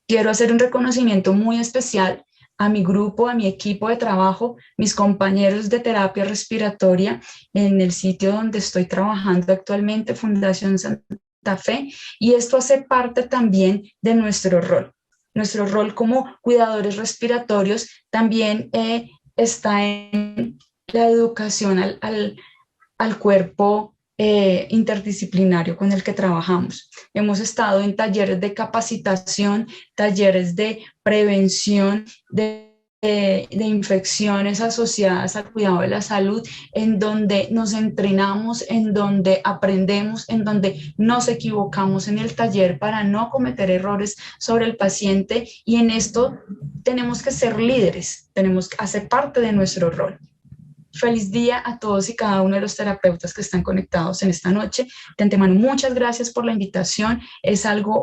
Quiero hacer un reconocimiento muy especial a mi grupo, a mi equipo de trabajo, mis compañeros de terapia respiratoria en el sitio donde estoy trabajando actualmente, Fundación Santa Fe, y esto hace parte también de nuestro rol. Nuestro rol como cuidadores respiratorios también está en la educación al cuerpo interdisciplinario con el que trabajamos. Hemos estado en talleres de capacitación, talleres de prevención de infecciones asociadas al cuidado de la salud, en donde nos entrenamos, en donde aprendemos, en donde nos equivocamos en el taller para no cometer errores sobre el paciente, y en esto tenemos que ser líderes, tenemos que hacer parte de nuestro rol. Feliz día a todos y cada uno de los terapeutas que están conectados en esta noche. De antemano, muchas gracias por la invitación.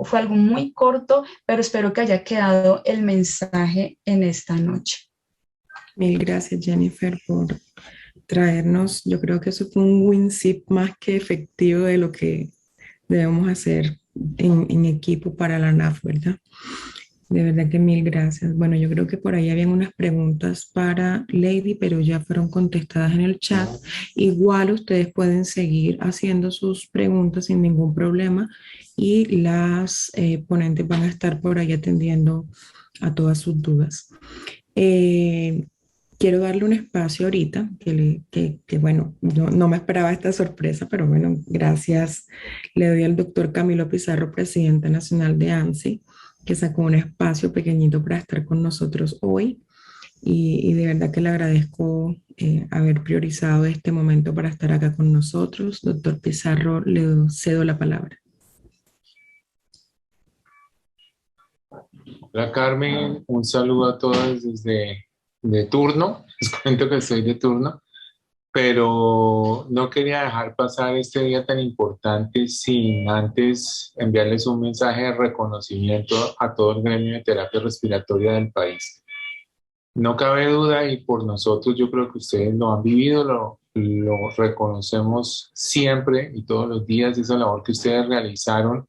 Fue algo muy corto, pero espero que haya quedado el mensaje en esta noche. Mil gracias, Jennifer, por traernos. Yo creo que eso fue un WINSIP más que efectivo de lo que debemos hacer en equipo para la NAF, ¿verdad? De verdad que mil gracias. Bueno, yo creo que por ahí habían unas preguntas para Lady, pero ya fueron contestadas en el chat. Igual ustedes pueden seguir haciendo sus preguntas sin ningún problema y las ponentes van a estar por ahí atendiendo a todas sus dudas. Quiero darle un espacio ahorita, que bueno, no me esperaba esta sorpresa, pero bueno, gracias. Le doy al doctor Camilo Pizarro, presidente nacional de ANSI, que sacó un espacio pequeñito para estar con nosotros hoy, y de verdad que le agradezco haber priorizado este momento para estar acá con nosotros. Doctor Pizarro, le cedo la palabra. Hola Carmen, un saludo a todos desde de turno. Les cuento que estoy de turno, pero no quería dejar pasar este día tan importante sin antes enviarles un mensaje de reconocimiento a todo el gremio de terapia respiratoria del país. No cabe duda, y por nosotros yo creo que ustedes lo han vivido, lo reconocemos siempre y todos los días, esa labor que ustedes realizaron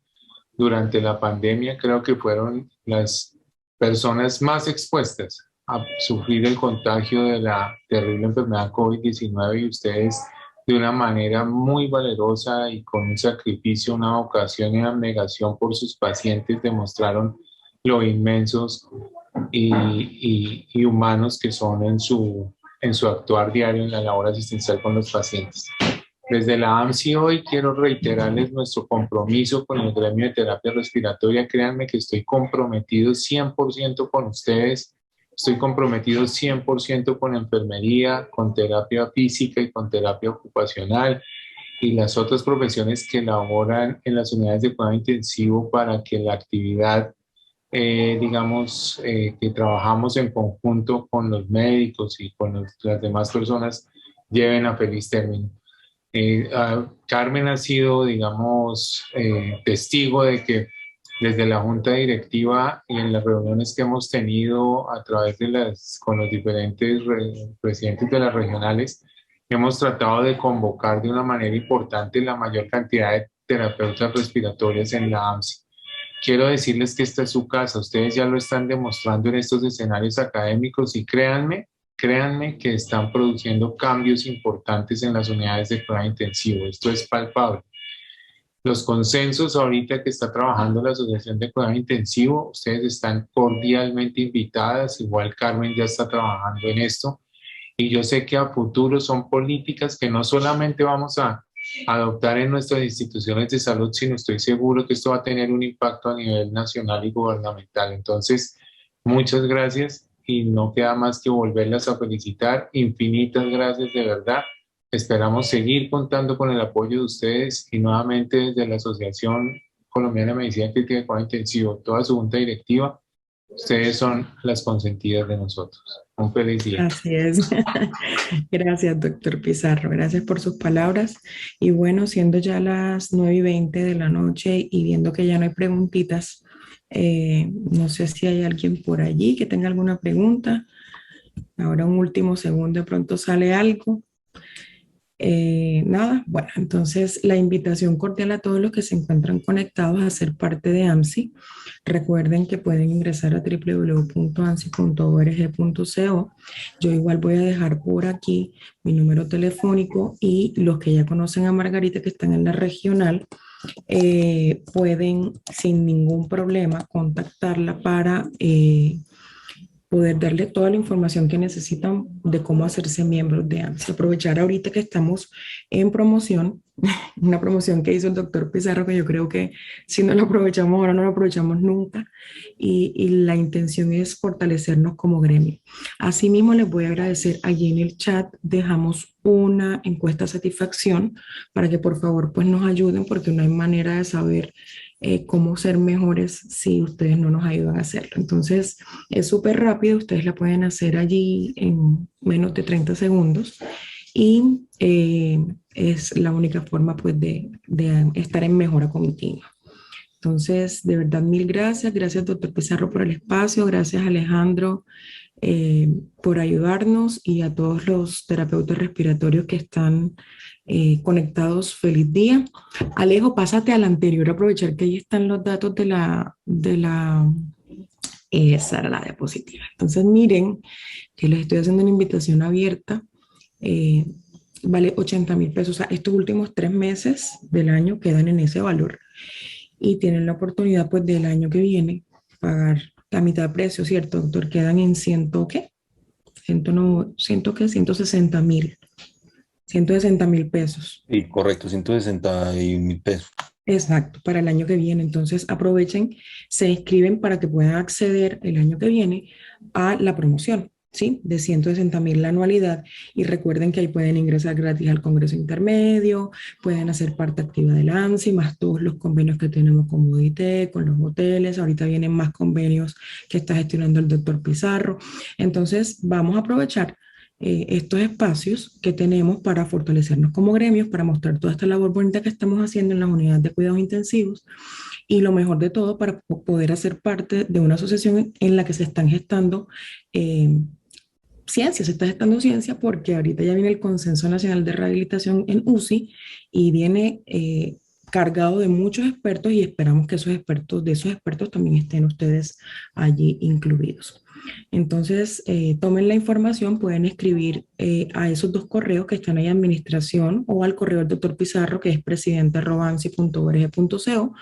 durante la pandemia. Creo que fueron las personas más expuestas a sufrir el contagio de la terrible enfermedad COVID-19, y ustedes de una manera muy valerosa y con un sacrificio, una vocación y una abnegación por sus pacientes demostraron lo inmensos y humanos que son en su actuar diario en la labor asistencial con los pacientes. Desde la AMSI hoy quiero reiterarles nuestro compromiso con el gremio de terapia respiratoria. Créanme que estoy comprometido 100% con ustedes. Estoy comprometido 100% con enfermería, con terapia física y con terapia ocupacional y las otras profesiones que laboran en las unidades de cuidado intensivo para que la actividad, que trabajamos en conjunto con los médicos y con las demás personas, lleven a feliz término. Carmen ha sido, testigo de que desde la junta directiva y en las reuniones que hemos tenido a través de con los diferentes presidentes de las regionales, hemos tratado de convocar de una manera importante la mayor cantidad de terapeutas respiratorias en la AMSI. Quiero decirles que esta es su casa, ustedes ya lo están demostrando en estos escenarios académicos, y créanme que están produciendo cambios importantes en las unidades de cuidado intensivo. Esto es palpable. Los consensos ahorita que está trabajando la Asociación de Cuidado Intensivo, ustedes están cordialmente invitadas, igual Carmen ya está trabajando en esto, y yo sé que a futuro son políticas que no solamente vamos a adoptar en nuestras instituciones de salud, sino estoy seguro que esto va a tener un impacto a nivel nacional y gubernamental. Entonces, muchas gracias y no queda más que volverlas a felicitar. Infinitas gracias de verdad. Esperamos seguir contando con el apoyo de ustedes y nuevamente desde la Asociación Colombiana de Medicina Crítica de Cuidado Intensivo, toda su junta directiva, ustedes son las consentidas de nosotros. Un feliz día. Así es. Gracias, doctor Pizarro. Gracias por sus palabras. Y bueno, siendo ya las 9:20 de la noche y viendo que ya no hay preguntitas, no sé si hay alguien por allí que tenga alguna pregunta. Ahora un último segundo, de pronto sale algo. Nada, bueno, entonces la invitación cordial a todos los que se encuentran conectados a ser parte de AMSI. Recuerden que pueden ingresar a www.amsi.org.co. Yo igual voy a dejar por aquí mi número telefónico y los que ya conocen a Margarita que están en la regional pueden sin ningún problema contactarla para poder darle toda la información que necesitan de cómo hacerse miembros de AMSI. Aprovechar ahorita que estamos en promoción, una promoción que hizo el doctor Pizarro, que yo creo que si no lo aprovechamos ahora, no lo aprovechamos nunca, y la intención es fortalecernos como gremio. Asimismo, les voy a agradecer, allí en el chat dejamos una encuesta de satisfacción para que por favor pues nos ayuden, porque no hay manera de saber cómo ser mejores si ustedes no nos ayudan a hacerlo. Entonces, es súper rápido, ustedes la pueden hacer allí en menos de 30 segundos y es la única forma pues de estar en mejora continua. Entonces, de verdad, mil gracias. Gracias, doctor Pizarro, por el espacio. Gracias, Alejandro, por ayudarnos, y a todos los terapeutas respiratorios que están conectados. Feliz día. Alejo, pásate al anterior, aprovechar que ahí están los datos esa era la diapositiva. Entonces, miren que les estoy haciendo una invitación abierta. Vale 80.000 pesos. O sea, estos últimos 3 meses del año quedan en ese valor y tienen la oportunidad pues del año que viene pagar la mitad de precio, ¿cierto, doctor? Quedan en 160.000 pesos. Sí, correcto, 161.000 pesos. Exacto, para el año que viene. Entonces aprovechen, se inscriben para que puedan acceder el año que viene a la promoción, ¿sí? De 160.000 la anualidad, y recuerden que ahí pueden ingresar gratis al Congreso Intermedio, pueden hacer parte activa del AMSI, más todos los convenios que tenemos con UDIT, con los hoteles. Ahorita vienen más convenios que está gestionando el doctor Pizarro. Entonces vamos a aprovechar estos espacios que tenemos para fortalecernos como gremios, para mostrar toda esta labor bonita que estamos haciendo en las unidades de cuidados intensivos, y lo mejor de todo, para poder hacer parte de una asociación en la que se están gestando ciencia, se está gestando ciencia, porque ahorita ya viene el Consenso Nacional de Rehabilitación en UCI y viene cargado de muchos expertos, y esperamos que de esos expertos también estén ustedes allí incluidos. Entonces, tomen la información, pueden escribir a esos 2 correos que están ahí, administración, o al correo del doctor Pizarro, que es presidente@amsi.org.co,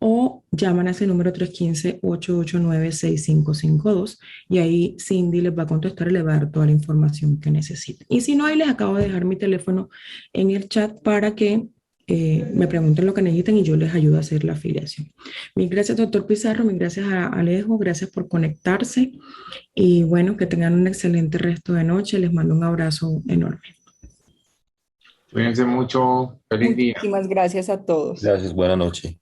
o llaman a ese número 315-889-6552, y ahí Cindy les va a contestar y les va a dar toda la información que necesiten. Y si no, ahí les acabo de dejar mi teléfono en el chat para que me pregunten lo que necesiten y yo les ayudo a hacer la afiliación. Mil gracias, doctor Pizarro, mil gracias a Alejo, gracias por conectarse, y bueno, que tengan un excelente resto de noche. Les mando un abrazo enorme. Cuídense mucho. Feliz día. Muchísimas gracias a todos. Gracias, buena noche.